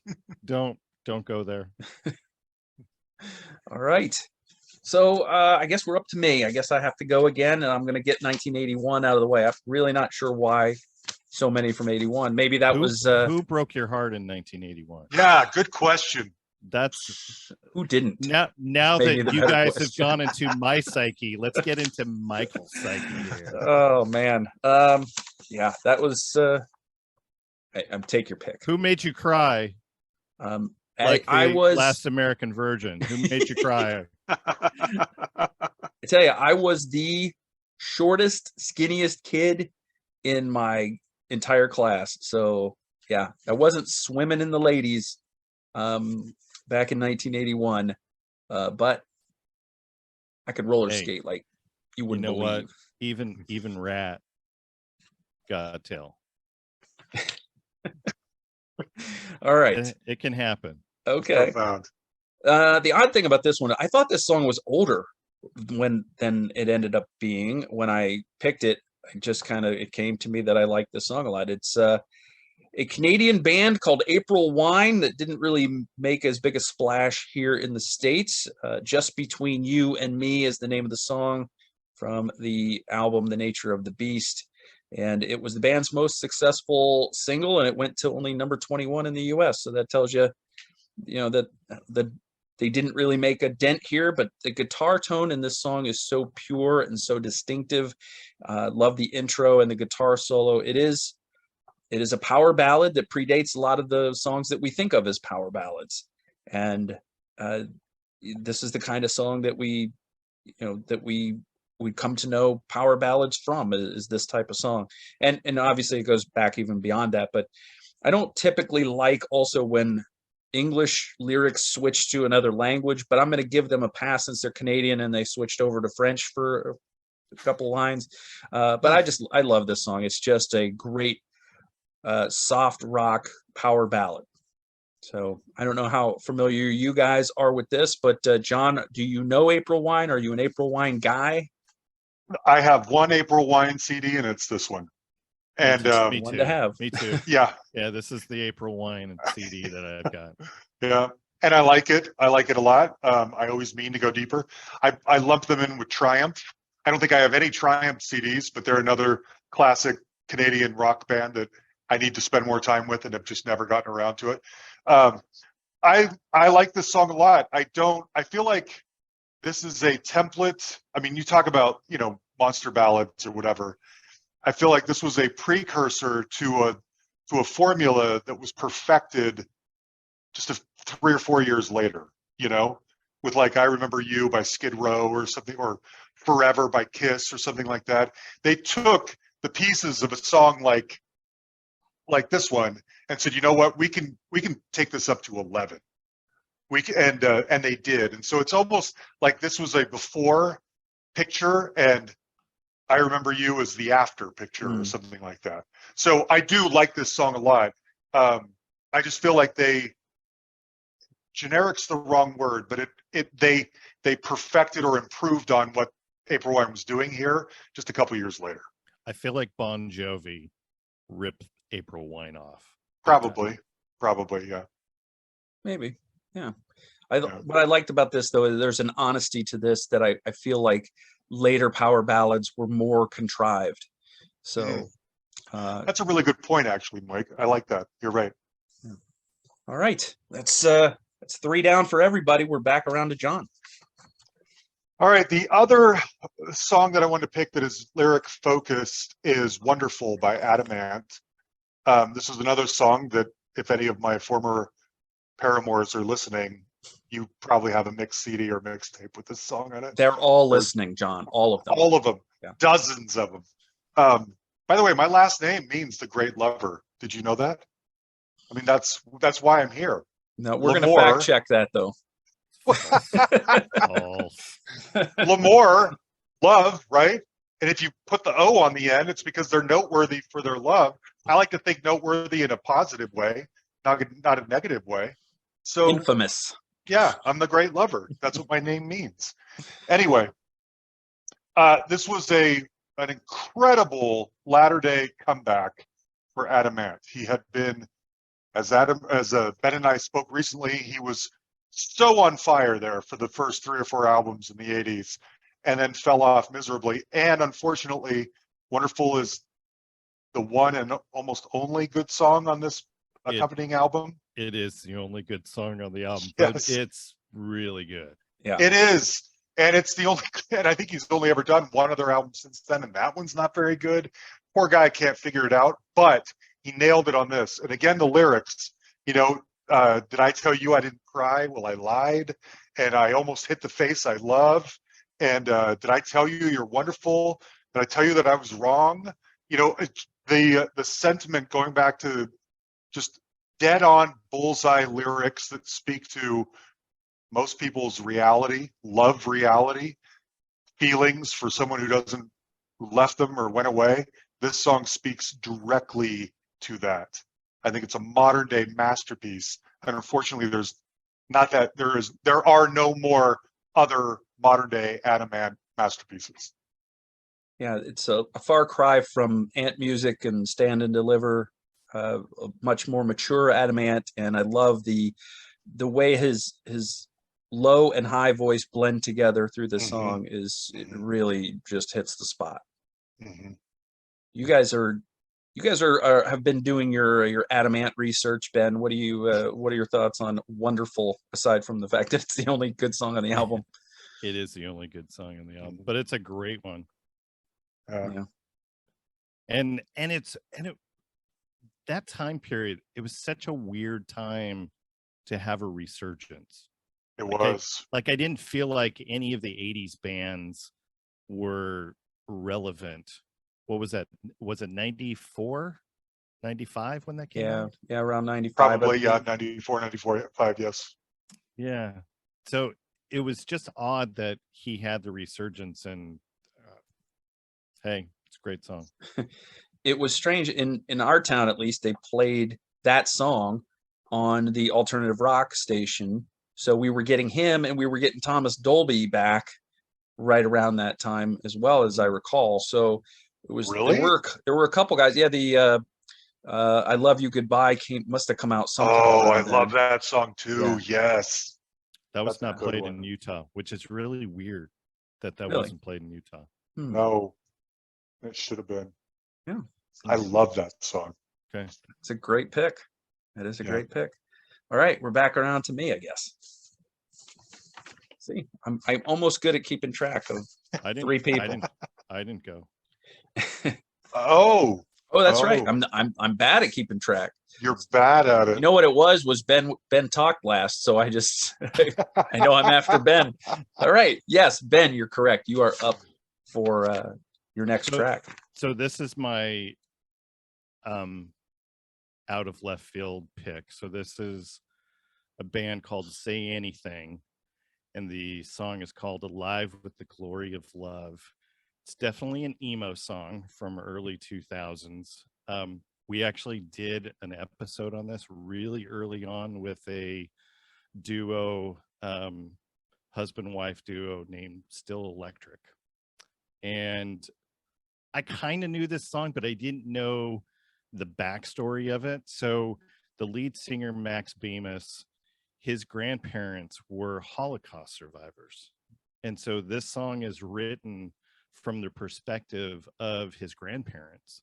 don't go there. All right. So I guess we're up to me. I guess I have to go again, and I'm going to get 1981 out of the way. I'm really not sure why so many from 81. Maybe that was who broke your heart in 1981. Yeah, good question. That's who didn't. Now Maybe that the you better guys question. have gone into my psyche, let's get into Michael's psyche here. Oh man. Yeah, that was take your pick. Who made you cry? Like I the was Last American Virgin. Who made you cry? I tell you, I was the shortest, skinniest kid in my entire class. So yeah, I wasn't swimming in the ladies back in 1981, but I could roller skate like you wouldn't know believe. What? Even Rat got a tail. All right, It can happen. Okay. Profound. The odd thing about this one, I thought this song was older than it ended up being. When I picked it, it came to me that I like this song a lot. It's a Canadian band called April Wine that didn't really make as big a splash here in the States. Just Between You and Me is the name of the song from the album The Nature of the Beast. And it was the band's most successful single, and it went to only number 21 in the US. So that tells you, that they didn't really make a dent here, but the guitar tone in this song is so pure and so distinctive. Love the intro and the guitar solo. It is a power ballad that predates a lot of the songs that we think of as power ballads. And this is the kind of song that we come to know power ballads from, is this type of song. And obviously it goes back even beyond that, but I don't typically like also when English lyrics switch to another language, but I'm going to give them a pass since they're Canadian and they switched over to French for a couple lines. But I love this song. It's just a great soft rock power ballad. So I don't know how familiar you guys are with this, but John, do you know April Wine? Are you an April Wine guy? I have one April Wine CD, and it's this one. And me one too. to have. Me too. Yeah, This is the April Wine CD that I've got. yeah, and I like it. I like it a lot. I always mean to go deeper. I lump them in with Triumph. I don't think I have any Triumph CDs, but they're another classic Canadian rock band that I need to spend more time with, and have just never gotten around to it. I like this song a lot. I feel like this is a template. I mean, you talk about, monster ballads or whatever. I feel like this was a precursor to a formula that was perfected just 3 or 4 years later, with like I Remember You by Skid Row or something, or Forever by Kiss or something like that. They took the pieces of a song like this one and said, you know what, we can take this up to 11. And they did. And so it's almost like this was a before picture and I Remember You as the after picture or something like that. So I do like this song a lot. I just feel like generic's the wrong word, but they perfected or improved on what April Wine was doing here just a couple years later. I feel like Bon Jovi ripped April Wine off. Probably, yeah. Maybe, yeah. What I liked about this, though, is there's an honesty to this that I feel like later power ballads were more contrived. So that's a really good point, actually, Mike. I like that. You're right. Yeah. All right, that's 3 down for everybody. We're back around to John. All right, the other song that I wanted to pick that is lyric focused is Wonderful by Adamant. This is another song that if any of my former paramours are listening, you probably have a mixed CD or mixtape with this song on it. They're all listening, John. All of them. All of them. Yeah. Dozens of them. By the way, my last name means the great lover. Did you know that? I mean, that's why I'm here. No, we're going to fact check that, though. Lamoreaux, love, right? And if you put the O on the end, it's because they're noteworthy for their love. I like to think noteworthy in a positive way, not a negative way. So Infamous. yeah, I'm the great lover. That's what my name means. Anyway, this was an incredible latter-day comeback for Adam Ant. He had been, as Ben and I spoke recently, he was so on fire there for the first 3 or 4 albums in the 80s, and then fell off miserably. And unfortunately, Wonderful is the one and almost only good song on this accompanying album. It is the only good song on the album, Yes. but it's really good. Yeah. It is. And it's the only, and I think he's only ever done one other album since then, and that one's not very good. Poor guy can't figure it out, but he nailed it on this. And again, the lyrics, did I tell you I didn't cry? Well, I lied, and I almost hit the face I love. And did I tell you you're wonderful? Did I tell you that I was wrong? The sentiment going back to just dead on bullseye lyrics that speak to most people's reality, love reality, feelings for someone who left them or went away. This song speaks directly to that. I think it's a modern day masterpiece. And unfortunately, there are no more other modern day Adam Ant masterpieces. Yeah, it's a far cry from Ant Music and Stand and Deliver, a much more mature Adam Ant, and I love the way his low and high voice blend together through the song. It really just hits the spot. You guys are have been doing your Adam Ant research, Ben. What are your thoughts on Wonderful, aside from the fact that it's the only good song on the album? It is the only good song on the album, but it's a great one. Yeah. And that time period, it was such a weird time to have a resurgence. It was. I didn't feel like any of the 80s bands were relevant. What was that? Was it 94, 95 when that came out? Yeah, around 95. Probably, yeah, 94, 95, yes. Yeah. So it was just odd that he had the resurgence, and hey, it's a great song. It was strange. In our town, at least, they played that song on the alternative rock station. So we were getting him, and we were getting Thomas Dolby back right around that time as well, as I recall. So it was really? There were a couple guys. Yeah, the I Love You Goodbye must have come out sometime. Oh, I love that song too. Yeah. Yes. That was not played in Utah, which is really weird that really? Wasn't played in Utah. No, it should have been. Yeah. I love that song. Okay. It's a great pick. That is a great pick. All right, we're back around to me, I guess. See, I'm almost good at keeping track of 3 people. I didn't go. Oh, that's right. I'm bad at keeping track. You're bad at it. You know what it was Ben talked last, so I just I know I'm after Ben. All right. Yes, Ben, you're correct. You are up for your next track. So this is my out of left field pick. So this is a band called Say Anything, and the song is called Alive with the Glory of Love. It's definitely an emo song from early 2000s. We actually did an episode on this really early on with a duo, husband-wife duo named Still Electric. And I kind of knew this song, but I didn't know the backstory of it. So the lead singer, Max Bemis, his grandparents were Holocaust survivors. And so this song is written from the perspective of his grandparents,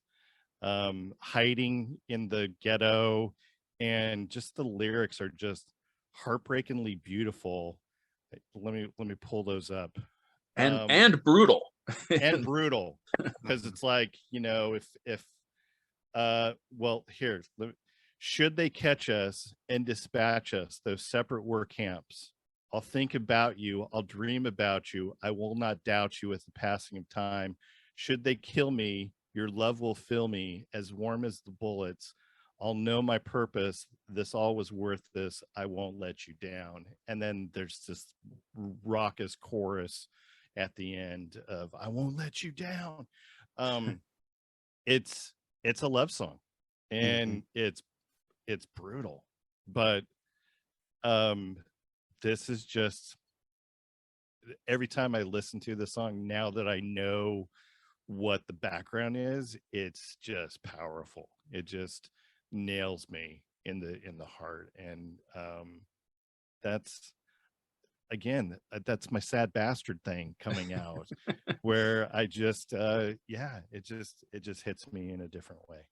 hiding in the ghetto, and just the lyrics are just heartbreakingly beautiful. Let me pull those up. And brutal. And brutal, because it's like, if well, here, should they catch us and dispatch us, those separate war camps, I'll think about you, I'll dream about you, I will not doubt you with the passing of time. Should they kill me, your love will fill me, as warm as the bullets. I'll know my purpose, this all was worth this, I won't let you down. And then there's this raucous chorus at the end of I won't let you down. It's a love song, and it's brutal, but This is just, every time I listen to the song, now that I know what the background is, it's just powerful. It just nails me in the heart. And that's, again, that's my sad bastard thing coming out, where I just it just hits me in a different way.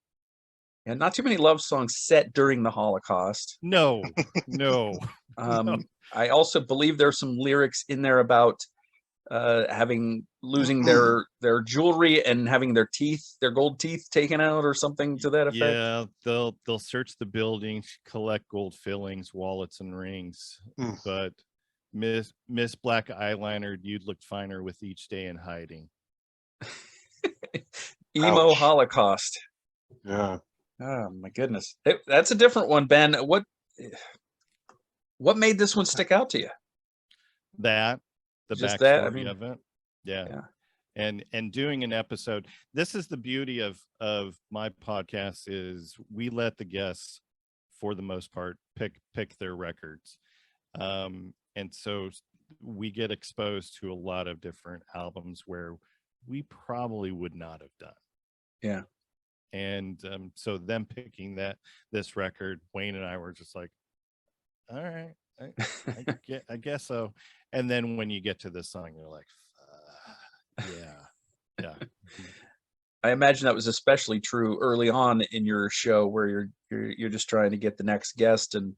And not too many love songs set during the Holocaust. No. No. I also believe there's some lyrics in there about losing their jewelry and having their gold teeth taken out or something to that effect. Yeah, they'll search the buildings, collect gold fillings, wallets, and rings. But Miss Black Eyeliner, you'd look finer with each day in hiding. Emo Ouch. Holocaust. Yeah. Oh my goodness, that's a different one, Ben. What made this one stick out to you? The Just backstory that? I mean, of it. Yeah. Yeah. And doing an episode. This is the beauty of my podcast, is we let the guests, for the most part, pick their records. And so we get exposed to a lot of different albums where we probably would not have done. Yeah. And so them picking this record, Wayne and I were just like, all right, I guess so. And then when you get to this song, you're like, yeah. I imagine that was especially true early on in your show, where you're just trying to get the next guest, and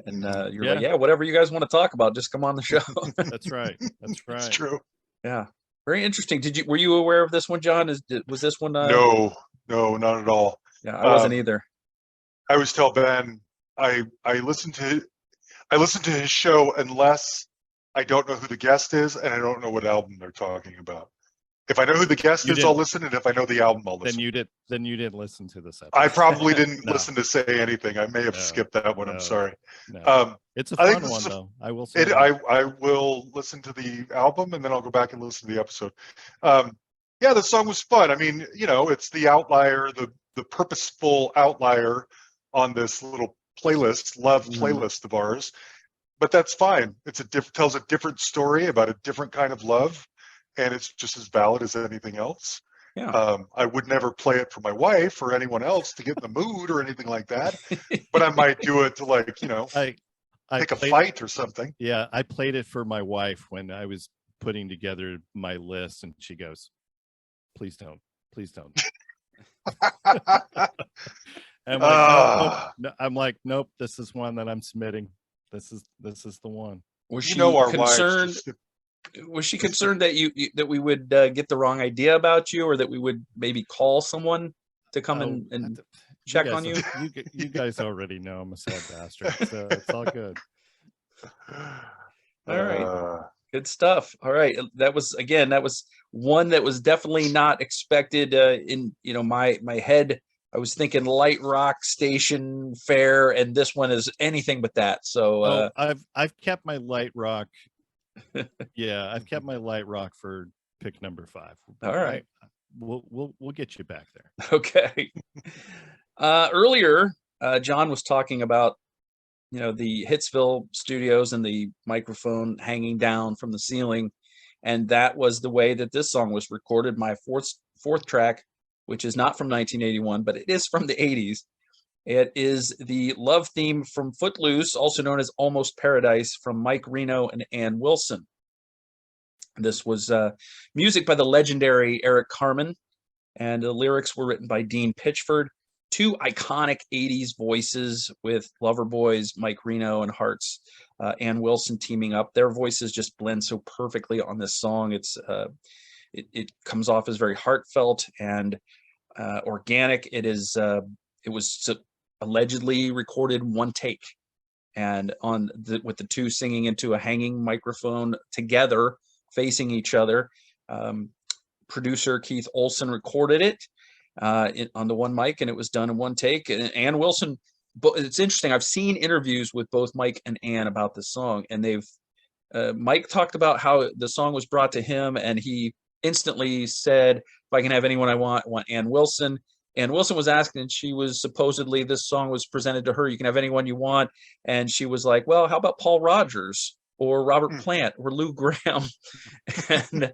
you're like, yeah, whatever you guys want to talk about, just come on the show. That's right. It's true. Yeah, very interesting. Were you aware of this one, John? Was this one? No, not at all. Yeah, I wasn't either. I always tell Ben, I listen to his show unless I don't know who the guest is and I don't know what album they're talking about. If I know who the guest is, I'll listen, and if I know the album, I'll listen. Then you didn't listen to this episode. I probably didn't listen to say anything. I may have skipped that one. I'm sorry. No. It's a fun one, though. I will say. I will listen to the album, and then I'll go back and listen to the episode. Yeah, the song was fun. I mean, it's the outlier, the purposeful outlier on this little love playlist of ours. But that's fine. Tells a different story about a different kind of love, and it's just as valid as anything else. Yeah. I would never play it for my wife or anyone else to get in the mood or anything like that, but I might do it to pick a fight or something. Yeah, I played it for my wife when I was putting together my list, and she goes, please don't. I'm like, nope, this is one that I'm submitting. This is the one. Was she concerned? Was she concerned that that we would get the wrong idea about you, or that we would maybe call someone to come and check on you? You guys already know I'm a sad bastard, so it's all good. All right. Good stuff. All right. That was one that was definitely not expected in my head. I was thinking light rock station fare, and this one is anything but that. So I've kept my light rock. Yeah, I've kept my light rock for pick number 5. All right. We'll get you back there. Okay. Earlier, John was talking about the Hitsville studios and the microphone hanging down from the ceiling, and that was the way that this song was recorded. My fourth track, which is not from 1981, but it is from the 80s. It is the love theme from Footloose, also known as Almost Paradise, from Mike Reno and Ann Wilson. This was music by the legendary Eric Carmen, and the lyrics were written by Dean Pitchford. Two iconic 80s voices with Loverboy's Mike Reno and Heart's Ann Wilson teaming up. Their voices just blend so perfectly on this song. It comes off as very heartfelt and organic. It was allegedly recorded one take, and with the two singing into a hanging microphone together, facing each other. Producer Keith Olson recorded it on the one mic, and it was done in one take. And Ann Wilson, but it's interesting. I've seen interviews with both Mike and Ann about this song, and Mike talked about how the song was brought to him, and he instantly said, "If I can have anyone I want Ann Wilson." And Wilson was asking, and she was supposedly, this song was presented to her. You can have anyone you want. And she was like, well, how about Paul Rogers or Robert Plant or Lou Gramm? and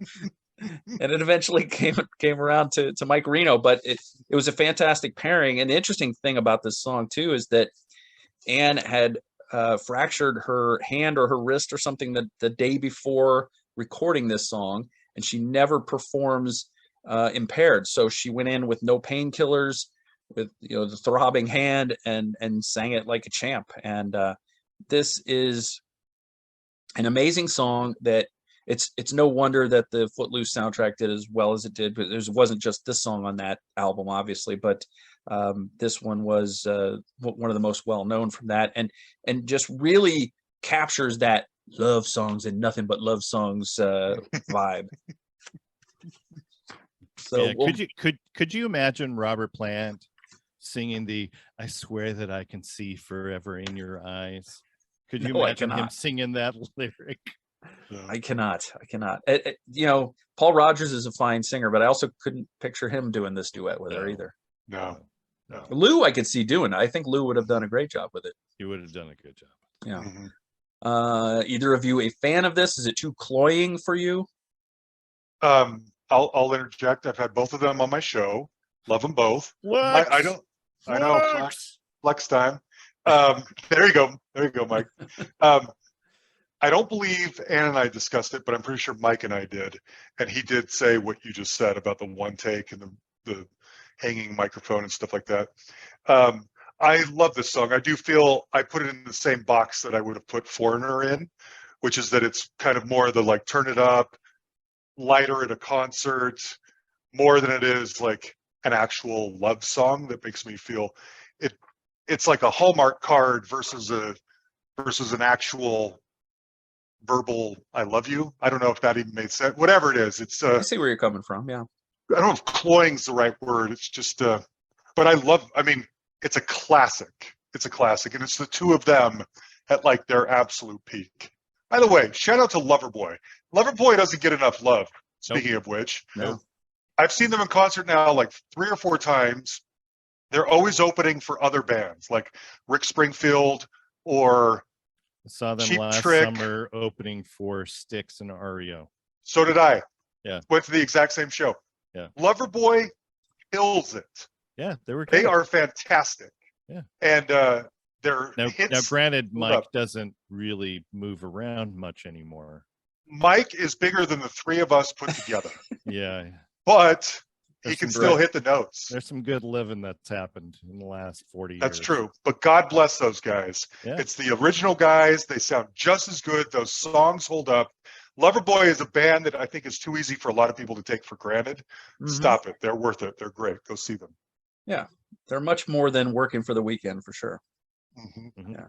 it eventually came around to Mike Reno, but it was a fantastic pairing. And the interesting thing about this song too is that Anne had fractured her hand or her wrist or something the day before recording this song, and she never performs impaired. So she went in with no painkillers, with the throbbing hand, and sang it like a champ. And this is an amazing song that it's no wonder that the Footloose soundtrack did as well as it did. But it wasn't just this song on that album, obviously, but this one was one of the most well known from that, and just really captures that love songs and nothing but love songs vibe. So yeah, could you imagine Robert Plant singing the "I swear that I can see forever in your eyes"? Could you imagine him singing that lyric? I cannot. Paul Rogers is a fine singer, but I also couldn't picture him doing this duet with her either. No. Lou, I could see doing it. I think Lou would have done a great job with it. He would have done a good job. Yeah. Mm-hmm. Either of you a fan of this? Is it too cloying for you? I'll interject. I've had both of them on my show. Love them both. I know. Flex time. There you go, Mike. I don't believe Ann and I discussed it, but I'm pretty sure Mike and I did. And he did say what you just said about the one take and the hanging microphone and stuff like that. I love this song. I do feel I put it in the same box that I would have put Foreigner in, which is that it's kind of more the like turn it up, lighter at a concert, more than it is like an actual love song that makes me feel it's like a Hallmark card versus an actual verbal "I love you." I don't know if that even made sense. Whatever it is, it's I see where you're coming from. Yeah, I don't know if cloying's the right word. It's just but I mean, it's a classic. It's a classic, and it's the two of them at like their absolute peak. By the way, shout out to Loverboy. Loverboy doesn't get enough love. Speaking of which, I've seen them in concert now like 3 or 4 times. They're always opening for other bands like Rick Springfield or I saw them Cheap last Trick. summer opening for Styx and REO. So did I. Yeah. Went to the exact same show. Yeah. Loverboy kills it. Yeah, they were. They good. are fantastic. Yeah. And their now, hits. Granted, Mike doesn't really move around much anymore. Mike is bigger than the 3 of us put together. Yeah. But he can still hit the notes. There's some good living that's happened in the last 40 years. That's true. But God bless those guys. Yeah. It's the original guys. They sound just as good. Those songs hold up. Loverboy is a band that I think is too easy for a lot of people to take for granted. Mm-hmm. Stop it. They're worth it. They're great. Go see them. Yeah. They're much more than working for the weekend for sure. Mm-hmm. Yeah.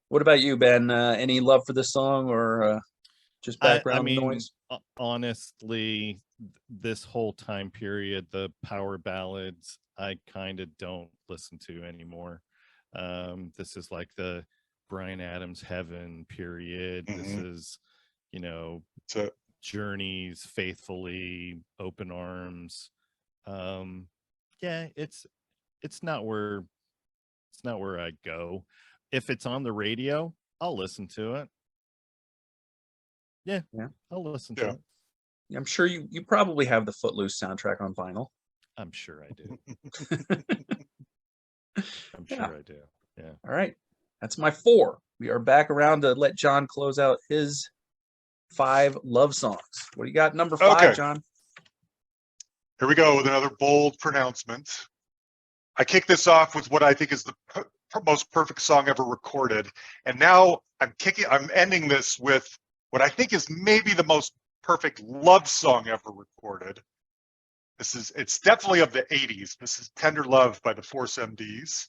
What about you, Ben? Any love for this song or just background noise? Honestly, this whole time period, the power ballads, I kind of don't listen to anymore. This is like the Bryan Adams heaven period. Mm-hmm. This is, Journeys, Faithfully, Open Arms. Yeah, it's not where I go. If it's on the radio, I'll listen to it. Yeah, I'll listen to it. I'm sure you probably have the Footloose soundtrack on vinyl. I'm sure I do. I'm sure I do. Yeah. All right. That's my 4. We are back around to let John close out his 5 love songs. What do you got number 5, John? Here we go with another bold pronouncement. I kick this off with what I think is the most perfect song ever recorded. And now I'm ending this with what I think is maybe the most perfect love song ever recorded. It's definitely of the 80s. This is Tender Love by the Force MDs.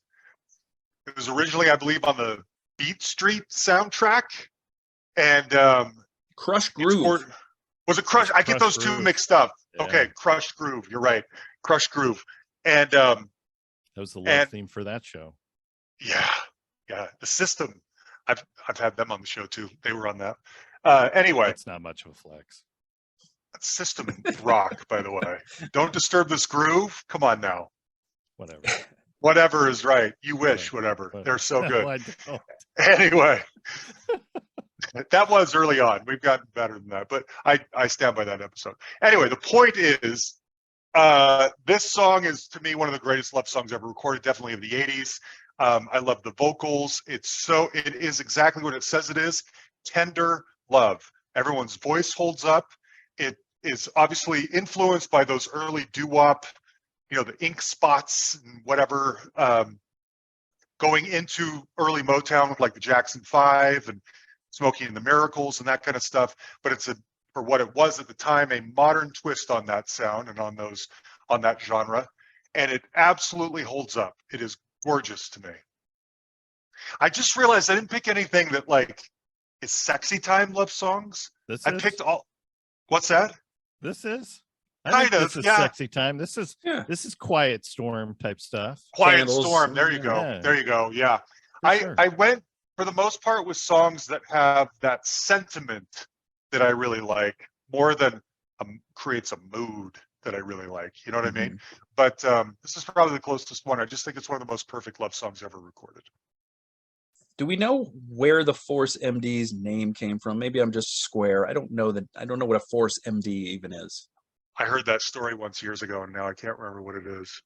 It was originally, I believe, on the Beat Street soundtrack. And Crushed Groove. Was it Crush? I get those two mixed up. Yeah. Okay, Crushed Groove. You're right. Crushed Groove. And that was the love theme for that show. Yeah. The System. I've had them on the show too. They were on that. Anyway, it's not much of a flex. System rock, by the way. Don't Disturb This Groove. Come on now. Whatever. Whatever is right. You wish, whatever. They're so No, good. I don't. Anyway, that was early on. We've gotten better than that, but I stand by that episode. Anyway, the point is, this song is, to me, one of the greatest love songs ever recorded, definitely of the 80s. I love the vocals. It is exactly what it says it is. Tender love. Everyone's voice holds up. It is obviously influenced by those early doo-wop, the ink spots and whatever, going into early Motown with like the Jackson 5 and Smokey and the Miracles and that kind of stuff. But it's for what it was at the time, a modern twist on that sound and on that genre. And it absolutely holds up. It is gorgeous to me. I just realized I didn't pick anything that like is sexy time love songs. I picked all. What's that? This is. Kind of, this is yeah. Sexy time. This is Quiet Storm type stuff. Quiet Candles. Storm. There you go. Yeah. There you go. Yeah. Sure. I went for the most part with songs that have that sentiment that I really like more than creates a mood that I really like. You know what I mean? But this is probably the closest one. I just think it's one of the most perfect love songs ever recorded. Do we know where the Force MD's name came from? Maybe I'm just square. I don't know what a Force MD even is. I heard that story once years ago, and now I can't remember what it is.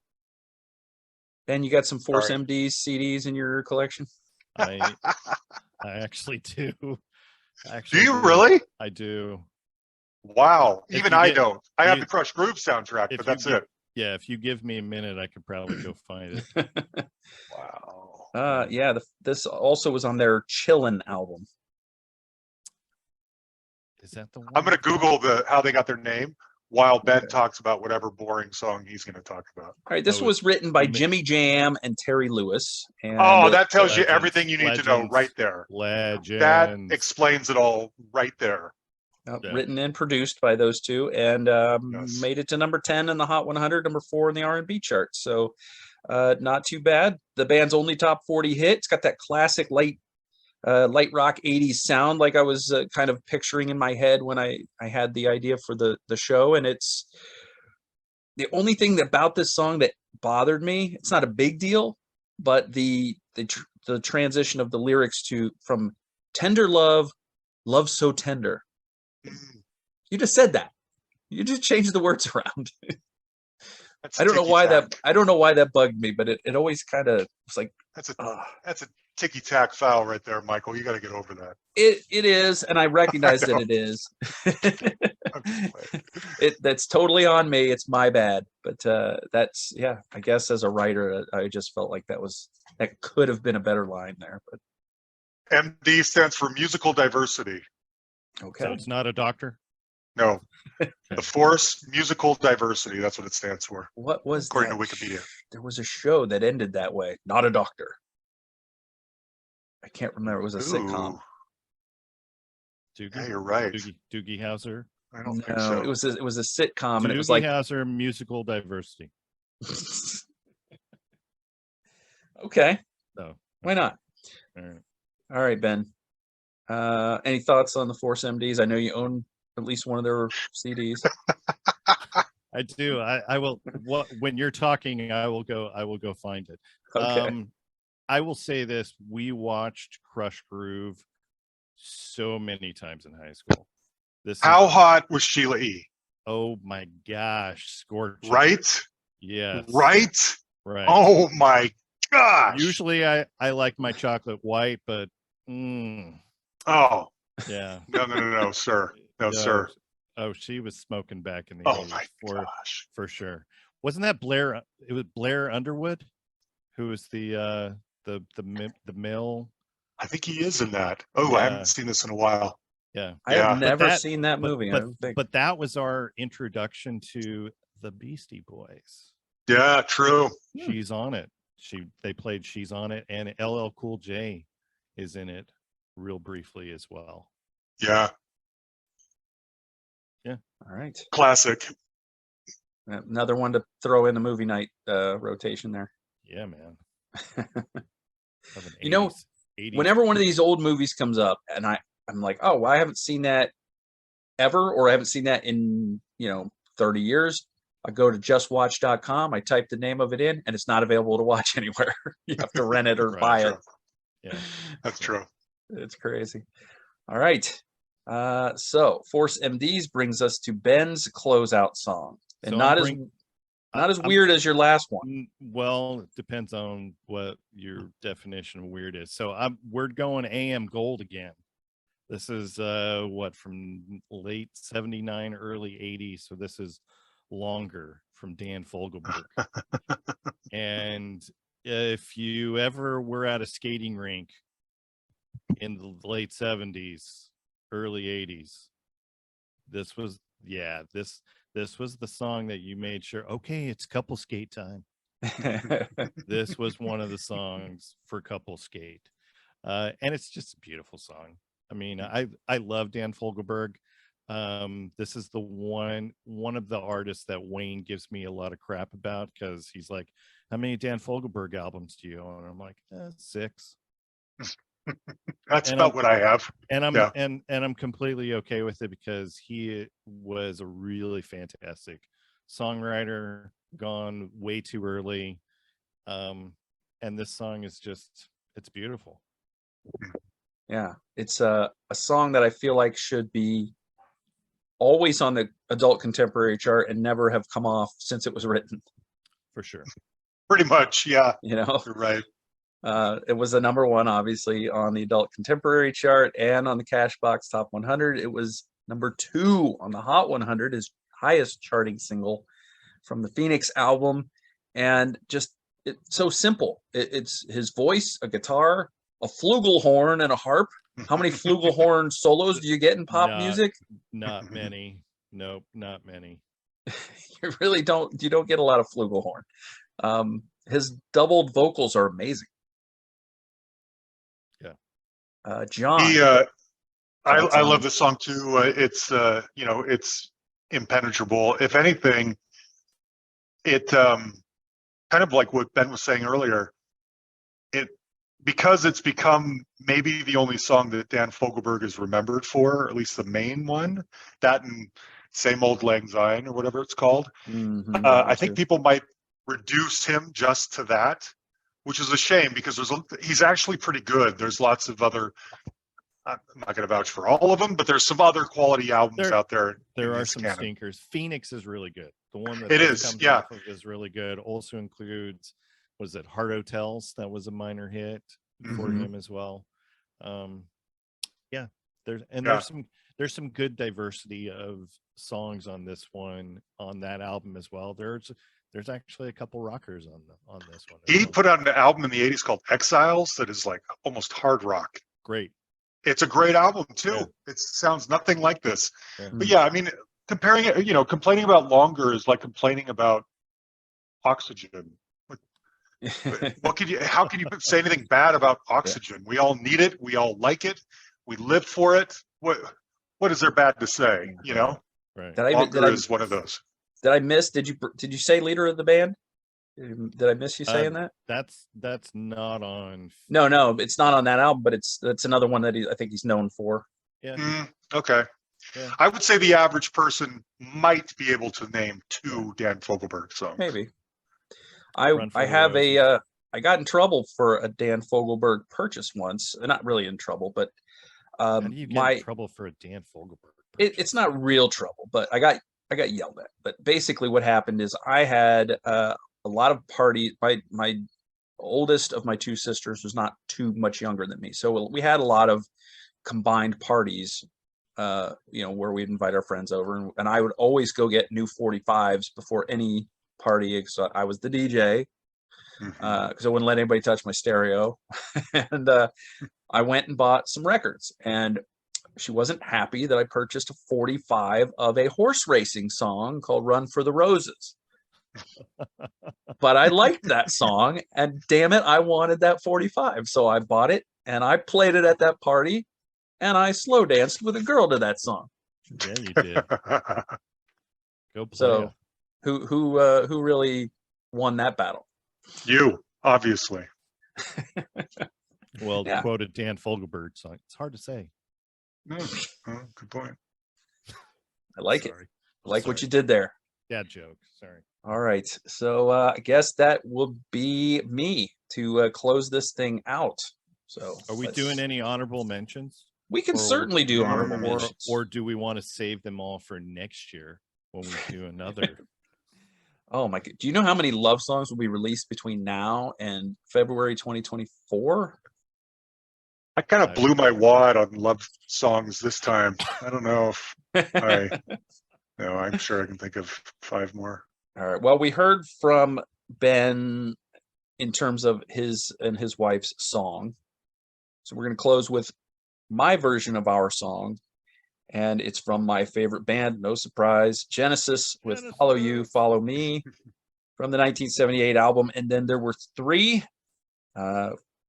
Ben, you got some Force Sorry. MD CDs in your collection? I actually do. Do you really? I do. Wow. If Even you I get- don't. I have you- the Crush Groove soundtrack, if but you that's get- it. Yeah, if you give me a minute, I could probably go find it. Wow. Yeah. This also was on their Chillin' album. Is that the one? I'm going to Google how they got their name while Ben talks about whatever boring song he's going to talk about. All right, this Oh, was written by you ma- Jimmy Jam and Terry Lewis. And That tells you Legends, everything you need to know legends. right there. Legends. That explains it all right there. written and produced by those two, and Yes. made it to number 10 in the Hot 100, number 4 in the R&B chart. So not too bad. The band's only top 40 hit. It's got that classic light rock 80s sound, like I was kind of picturing in my head when I had the idea for the show. And it's the only thing about this song that bothered me. It's not a big deal, but the transition of the lyrics from tender love so tender. You just said that. You just changed the words around. I don't know why that bugged me, but it always kind of was like, That's a ticky-tack foul right there, Michael. You got to get over that. It is, and I recognize that it is. That's totally on me. It's my bad. But that's, I guess as a writer, I just felt like that could have been a better line there. But MD stands for musical diversity. okay. So it's not a doctor? No, the Force Musical Diversity. That's what it stands for. What was according that? to Wikipedia? There was a show that ended that way. Not a doctor. I can't remember. It was a sitcom. Doogie? Yeah, you're right. Doogie Howser? I don't think so. It was a sitcom, and it was Doogie like Howser musical diversity. okay. No. Why not? All right. All right, Ben. Any thoughts on the Force MDs? I know you own at least one of their CDs. I do. I will. When you're talking, I will go find it. Okay. I will say this: we watched Crush Groove so many times in high school. How hot was Sheila E? Oh my gosh, scorching! Right? Yes. Right? Right. Oh my gosh! Usually, I like my chocolate white, but Oh yeah. no, sir. No, sir. Oh, she was smoking back in the Oh 80s my gosh! for sure. Wasn't that Blair? It was Blair Underwood, who was the mill. I think he is in that. Oh, I haven't seen this in a while. Yeah, I have never seen that movie. I don't think. But that was our introduction to the Beastie Boys. Yeah, true. She's on it. They played She's on it, and LL Cool J is in it real briefly as well. Yeah. Yeah. All right. Classic. Another one to throw in the movie night rotation there. Yeah, man. You know, 80s. Whenever one of these old movies comes up, and I'm like, oh, well, I haven't seen that ever, or I haven't seen that in 30 years. I go to justwatch.com, I type the name of it in, and it's not available to watch anywhere. You have to rent it or Right. buy it. True. Yeah. That's true. It's crazy. All right. So Force MDs brings us to Ben's closeout song. And So not I'm as weird as your last one. Well, it depends on what your definition of weird is. So we're going AM Gold again. This is what, from late 79, early 80s. So this is Longer from Dan Fogelberg. And if you ever were at a skating rink in the late 70s, early 80s, this was the song that you made sure, okay, it's couple skate time. This was one of the songs for couple skate. And it's just a beautiful song. I mean, I love Dan Fogelberg. This is the one of the artists that Wayne gives me a lot of crap about, because he's like, how many Dan Fogelberg albums do you own? And I'm like, 6. That's about what I have. And I'm Yeah. and I'm completely okay with it, because he was a really fantastic songwriter, gone way too early. And this song is just, it's beautiful. Yeah, it's a song that I feel like should be always on the adult contemporary chart and never have come off since it was written. For sure. Pretty much, yeah. You know, You're right. it was the number one, obviously, on the adult contemporary chart and on the Cashbox Top 100. It was number 2 on the Hot 100, his highest charting single from the Phoenix album. And just, it's so simple. It's his voice, a guitar, a flugelhorn, and a harp. How many flugelhorn solos do you get in pop music? Not many. Nope, not many. You really don't. You don't get a lot of flugelhorn. His doubled vocals are amazing. Yeah. John. I love this song too. It's it's impenetrable. If anything, it kind of like what Ben was saying earlier. Because it's become maybe the only song that Dan Fogelberg is remembered for, or at least the main one, that and Same Old Lang Syne or whatever it's called. Mm-hmm, I think people might reduce him just to that, which is a shame, because he's actually pretty good. There's lots of other, I'm not going to vouch for all of them, but there's some other quality albums out there. There are some stinkers. Phoenix is really good. The one that it is, yeah, off of is really good. Also includes, was it Heart Hotels? That was a minor hit for him as well. Yeah, there's some good diversity of songs on this one, on that album as well. There's actually a couple rockers on this one. He put out an album in the 80s called Exiles that is like almost hard rock. Great. It's a great album too. Yeah. It sounds nothing like this. Yeah. But yeah, I mean, comparing it, complaining about Longer is like complaining about Oxygen. How can you say anything bad about Oxygen? Yeah. We all need it. We all like it. We live for it. What is there bad to say? Right. Longer is one of those. Did I miss? Did you say leader of the band? Did I miss you saying that? That's not on. No, it's not on that album, but that's another one that I think he's known for. Yeah. Okay. Yeah. I would say the average person might be able to name 2 Dan Fogelberg songs. Maybe. I have I got in trouble for a Dan Fogelberg purchase once. Not really in trouble, but how do you get in trouble for a Dan Fogelberg purchase? It's not real trouble, but I got yelled at. But basically what happened is I had a lot of parties. My oldest of my 2 sisters was not too much younger than me, so we had a lot of combined parties, where we'd invite our friends over, and I would always go get new 45s before any party, because I was the DJ, because I wouldn't let anybody touch my stereo. And I went and bought some records, and she wasn't happy that I purchased a 45 of a horse racing song called Run for the Roses. But I liked that song, and damn it, I wanted that 45. So I bought it, and I played it at that party, and I slow danced with a girl to that song. Yeah, you did. Go play. So who really won that battle? You, obviously. Well, to quote a Dan Fogelberg song, it's hard to say. Good point. I like it. I like what you did there. Dad joke. Sorry. All right. So I guess that will be me to close this thing out. So Are we doing any honorable mentions? We can certainly do honorable mentions. Or do we want to save them all for next year when we do another? Oh my God. Do you know how many love songs will be released between now and February 2024? I kind of blew my wad on love songs this time. I don't know if no, I'm sure I can think of 5 more. All right. Well, we heard from Ben in terms of his and his wife's song. So we're going to close with my version of our song. And it's from my favorite band, no surprise, Genesis, with Follow You, Follow Me from the 1978 album. And then there were 3.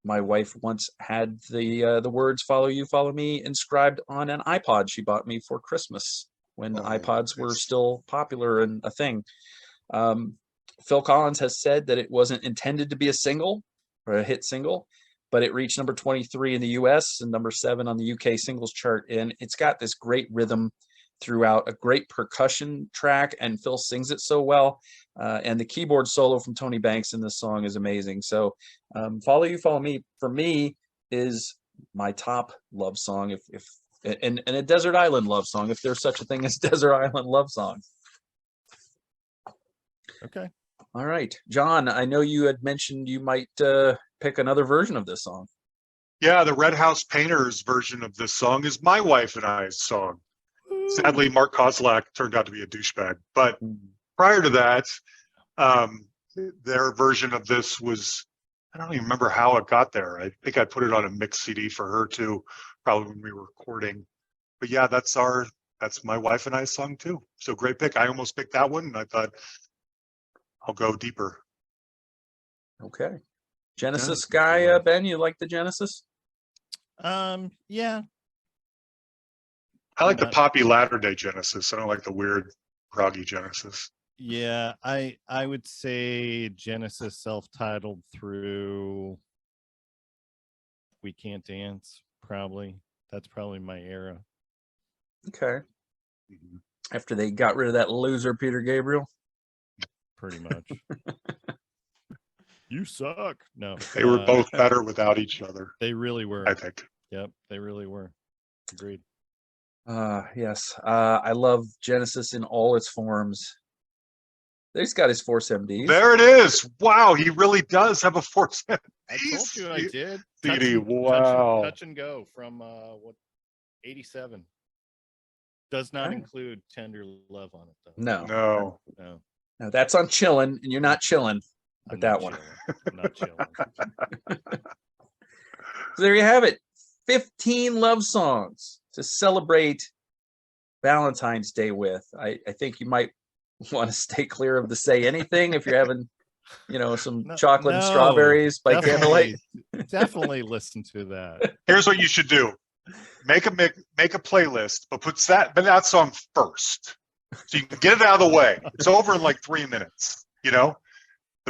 My wife once had the words "Follow You, Follow Me" inscribed on an iPod she bought me for Christmas when iPods were still popular and a thing. Phil Collins has said that it wasn't intended to be a single or a hit single, but it reached number 23 in the US and number 7 on the UK singles chart. And it's got this great rhythm throughout, a great percussion track, and Phil sings it so well. And the keyboard solo from Tony Banks in this song is amazing. So Follow You, Follow Me, for me, is my top love song, and a desert island love song, if there's such a thing as desert island love songs. Okay. All right. John, I know you had mentioned you might pick another version of this song. Yeah, the Red House Painters version of this song is my wife and I's song. Sadly, Mark Kozlak turned out to be a douchebag. But prior to that, their version of this was, I don't even remember how it got there. I think I put it on a mix CD for her too, probably when we were recording. But yeah, that's my wife and I's song too. So great pick. I almost picked that one, and I thought I'll go deeper. Okay. Genesis guy, Ben, you like the Genesis? Yeah. I like the poppy latter-day Genesis. I don't like the weird proggy Genesis. Yeah, I would say Genesis self-titled through We Can't Dance, probably. That's probably my era. Okay. After they got rid of that loser Peter Gabriel? Pretty much. You suck. No. They were both better without each other. They really were. I think. Yep, they really were. Agreed. Yes. I love Genesis in all its forms. He's got his 470s. There it is. Wow, he really does have a 470. I told you I did. CD, wow. Touch and Go from 87. Does not include Tender Love on it though. No. No, that's on Chillin', and you're not chillin' with that one. I'm not chilling. So there you have it. 15 love songs to celebrate Valentine's Day with. I think you might want to stay clear of the Say Anything if you're having, some chocolate and strawberries by candlelight. Definitely listen to that. Here's what you should do. Make a playlist, but put that song first. So you can get it out of the way. It's over in like 3 minutes, The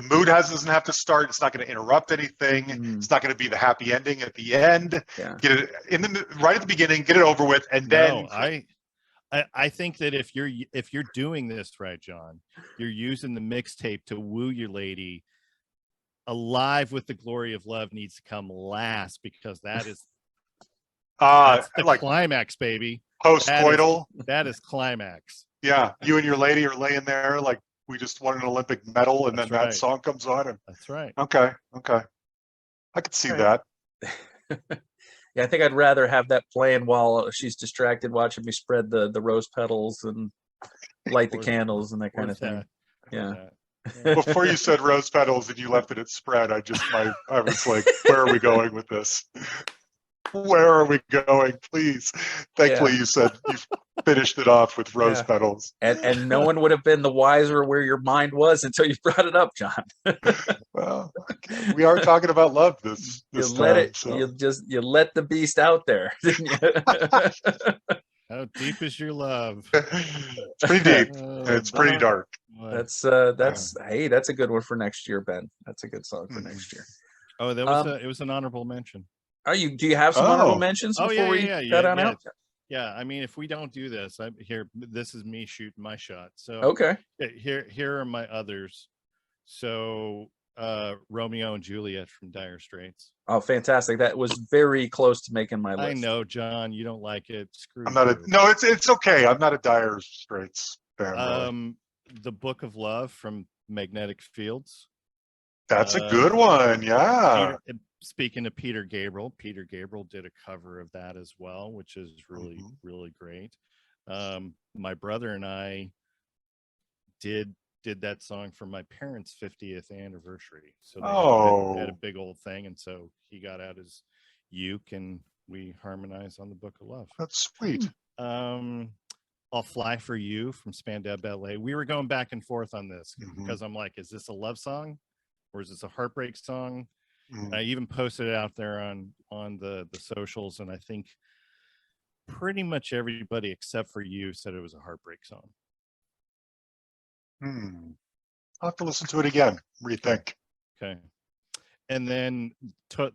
mood doesn't have to start. It's not going to interrupt anything. It's not going to be the happy ending at the end. Yeah. Get it right at the beginning. Get it over with, and then. I think that if you're doing this right, John, you're using the mixtape to woo your lady. Alive with the Glory of Love needs to come last, because that's the climax, baby. Post-coital. That is climax. Yeah, you and your lady are laying there like we just won an Olympic medal, and then that song comes on. And that's right. Okay. I could see that. Yeah, I think I'd rather have that playing while she's distracted watching me spread the rose petals and light the candles and that kind of thing. Yeah. Before you said rose petals and you left it at spread, I was like, where are we going with this? Where are we going? Please. Thankfully, you said you finished it off with rose petals. And no one would have been the wiser where your mind was until you brought it up, John. Well, we are talking about love this time. You let the beast out there, didn't you? How deep is your love? It's pretty deep. It's pretty dark. That's a good one for next year, Ben. That's a good song for next year. Oh, it was an honorable mention. Do you have some honorable mentions before we cut on out? Yeah, I mean, if we don't do this, I'm here. This is me shooting my shot. So Okay. here are my others. So Romeo and Juliet from Dire Straits. Oh, fantastic. That was very close to making my list. I know, John, you don't like it. Screw I'm not you. no, it's okay. I'm not a Dire Straits fan. Really. The Book of Love from Magnetic Fields. That's a good one. Yeah. Speaking of Peter Gabriel did a cover of that as well, which is really, really great. My brother and I did that song for my parents' 50th anniversary. So they had a big old thing. And so he got out his uke and we harmonized on the Book of Love. That's sweet. I'll Fly for You from Spandau Ballet. We were going back and forth on this because I'm like, is this a love song or is this a heartbreak song? I even posted it out there on the socials, and I think pretty much everybody except for you said it was a heartbreak song. I'll have to listen to it again. Rethink. Okay. And then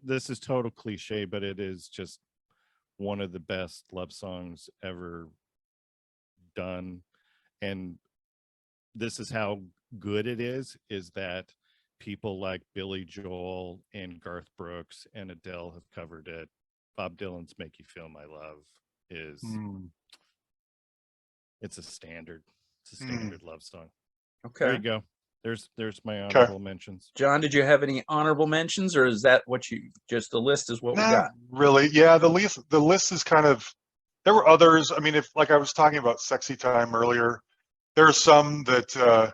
this is total cliche, but it is just one of the best love songs ever done. And this is how good it is that people like Billy Joel and Garth Brooks and Adele have covered it. Bob Dylan's Make You Feel My Love is it's a standard. It's a standard love song. Okay. There you go. There's my honorable mentions. John, did you have any honorable mentions, or is that what you just the list is what we got? Really? Yeah, the list is kind of, there were others. I mean, if like I was talking about Sexy Time earlier, there are some that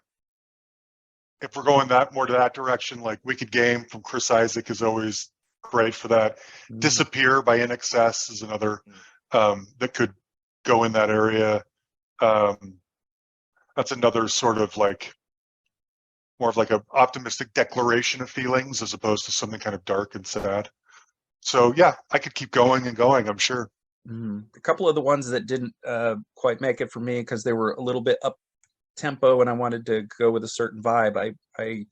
if we're going more to that direction, like Wicked Game from Chris Isaak is always great for that. Disappear by INXS is another that could go in that area. That's another sort of like more of like an optimistic declaration of feelings as opposed to something kind of dark and sad. So yeah, I could keep going and going, I'm sure. A couple of the ones that didn't quite make it for me because they were a little bit up tempo and I wanted to go with a certain vibe. I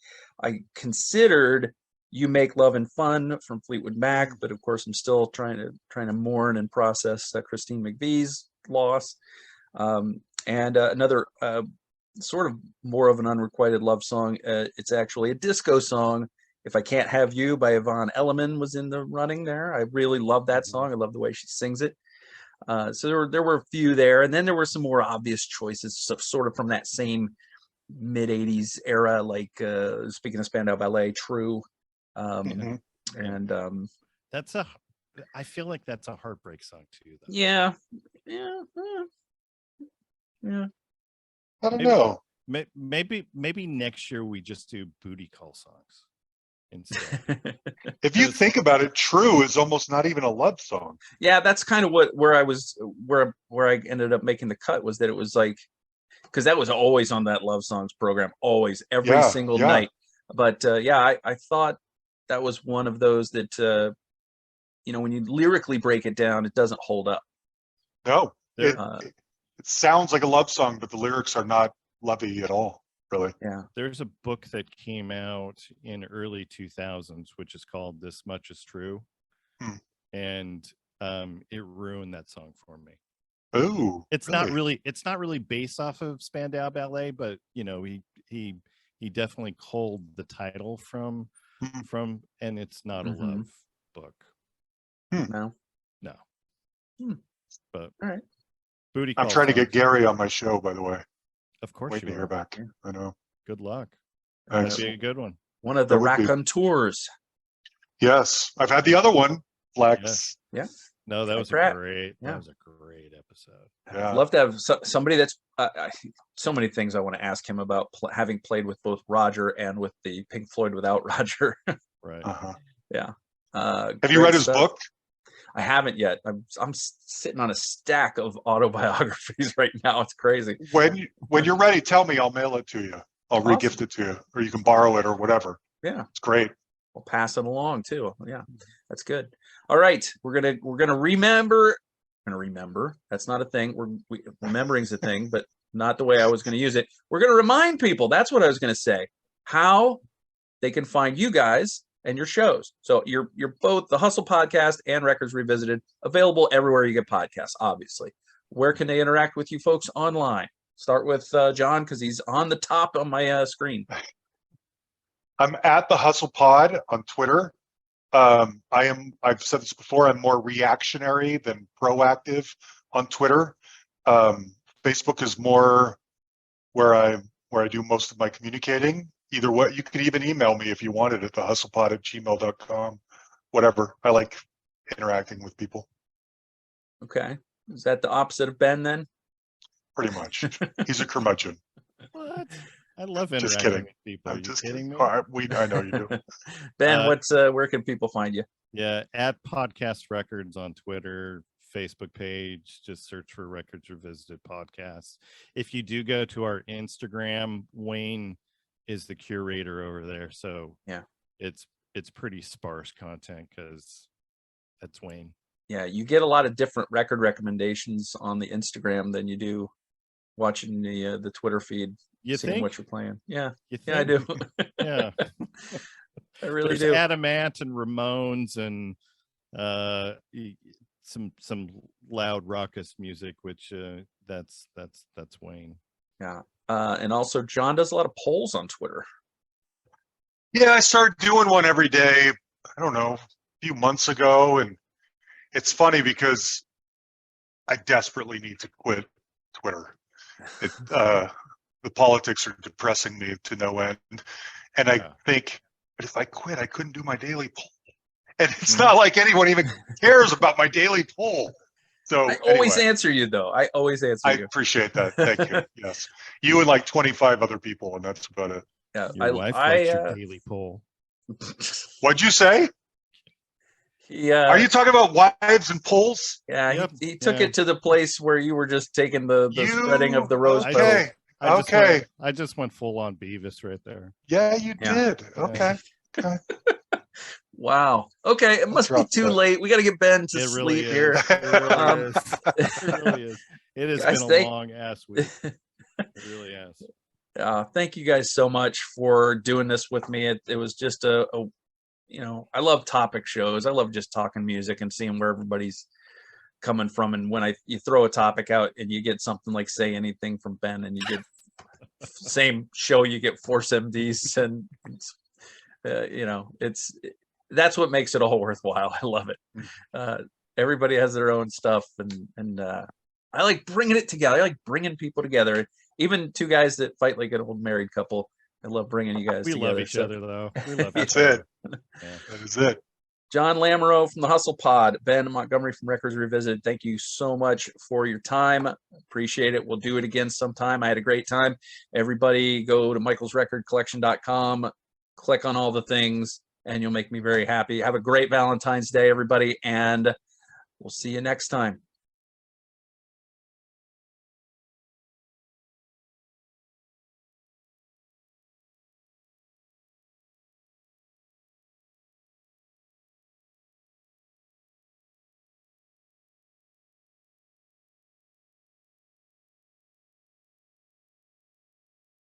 considered You Make Love and Fun from Fleetwood Mac, but of course I'm still trying to mourn and process Christine McVie's loss. And another sort of more of an unrequited love song. It's actually a disco song. If I Can't Have You by Yvonne Elliman was in the running there. I really love that song. I love the way she sings it. So there were a few there, and then there were some more obvious choices, sort of from that same mid '80s era, like speaking of Spandau Ballet, True, and I feel like that's a heartbreak song too, though. Yeah. I don't know. Maybe next year we just do booty call songs instead. If you think about it, True is almost not even a love song. Yeah, that's kind of where I ended up making the cut, was that it was like, because that was always on that Love Songs program, always, every single night. But I thought that was one of those that when you lyrically break it down, it doesn't hold up. No, it sounds like a love song, but the lyrics are not lovey at all. Really. Yeah. There's a book that came out in early 2000s, which is called This Much Is True. And it ruined that song for me. Ooh. It's not really based off of Spandau Ballet, but he definitely culled the title from and it's not a love book. No. But all right. Booty I'm trying to get Gary on my show, by the way. Of course, waiting to hear back. I know. Good luck. Thanks. That'd be a good one. One of the raconteurs. Yes, I've had the other one, Flex. Yeah. No, that was great. That was a great episode. Yeah. I'd love to have somebody that's so many things I want to ask him about, having played with both Roger and with the Pink Floyd without Roger. Right. Yeah. Have you read his book? I haven't yet. I'm sitting on a stack of autobiographies right now. It's crazy. When you're ready, tell me. I'll mail it to you. I'll regift it to you, or you can borrow it or whatever. Yeah, it's great. We'll pass it along too. Yeah, that's good. All right, we're gonna remember. That's not a thing. Remembering's a thing, but not the way I was going to use it. We're going to remind people. That's what I was going to say. How they can find you guys and your shows. So you're both the Hustle Podcast and Records Revisited, available everywhere you get podcasts, obviously. Where can they interact with you folks online? Start with John, because he's on the top on my screen. I'm at the Hustle Pod on Twitter. I've said this before, I'm more reactionary than proactive on Twitter. Facebook is more where I do most of my communicating. Either way, you could even email me if you wanted at thehustlepod@gmail.com. Whatever. I like interacting with people. Okay. Is that the opposite of Ben then? Pretty much. He's a curmudgeon. What? I love Just interacting kidding. with people. Are I'm you just kidding kidding. me? I know you do. Ben, where can people find you? Yeah, at Podcast Records on Twitter, Facebook page. Just search for Records Revisited Podcast. If you do go to our Instagram, Wayne is the curator over there. So yeah, it's pretty sparse content because that's Wayne. Yeah, you get a lot of different record recommendations on the Instagram than you do watching the Twitter feed. You seeing think? what you're playing? Yeah, You yeah, I think? do. Yeah, I really There's do. Adamant and Ramones and some loud raucous music, which that's Wayne. Yeah, and also John does a lot of polls on Twitter. Yeah, I started doing one every day, I don't know, a few months ago. And it's funny because I desperately need to quit Twitter. The politics are depressing me to no end. And I think, but if I quit, I couldn't do my daily poll. And it's not like anyone even cares about my daily poll. So I always anyway, answer you, though. I always answer I you. appreciate that. Thank you. Yes. You and like 25 other people, and that's about it. Yeah, Your wife likes your daily poll. What'd you say? Yeah. Are you talking about wives and polls? Yeah, Yep. he took it to the place where you were just taking the spreading of the rose petals. Okay. I just went full on Beavis right there. Yeah, you did. Okay. Okay. Wow. Okay, it must be too late. We got to get Ben to sleep here. It really is. It has Guys, been a long ass week. It really has. Thank you guys so much for doing this with me. It was just a I love topic shows. I love just talking music and seeing where everybody's coming from. And when you throw a topic out and you get something like Say Anything from Ben, and you get same show, you get Force MDs, and that's what makes it all worthwhile. I love it. Everybody has their own stuff, and I like bringing it together. I like bringing people together. Even two guys that fight like an old married couple. I love bringing you guys together. We love each other, though. We love That's each other. it. Yeah. That is it. Jon Lamoreaux from the Hustle Pod, Ben Montgomery from Records Revisited. Thank you so much for your time. Appreciate it. We'll do it again sometime. I had a great time. Everybody go to michaelsrecordcollection.com, click on all the things, and you'll make me very happy. Have a great Valentine's Day, everybody, and we'll see you next time.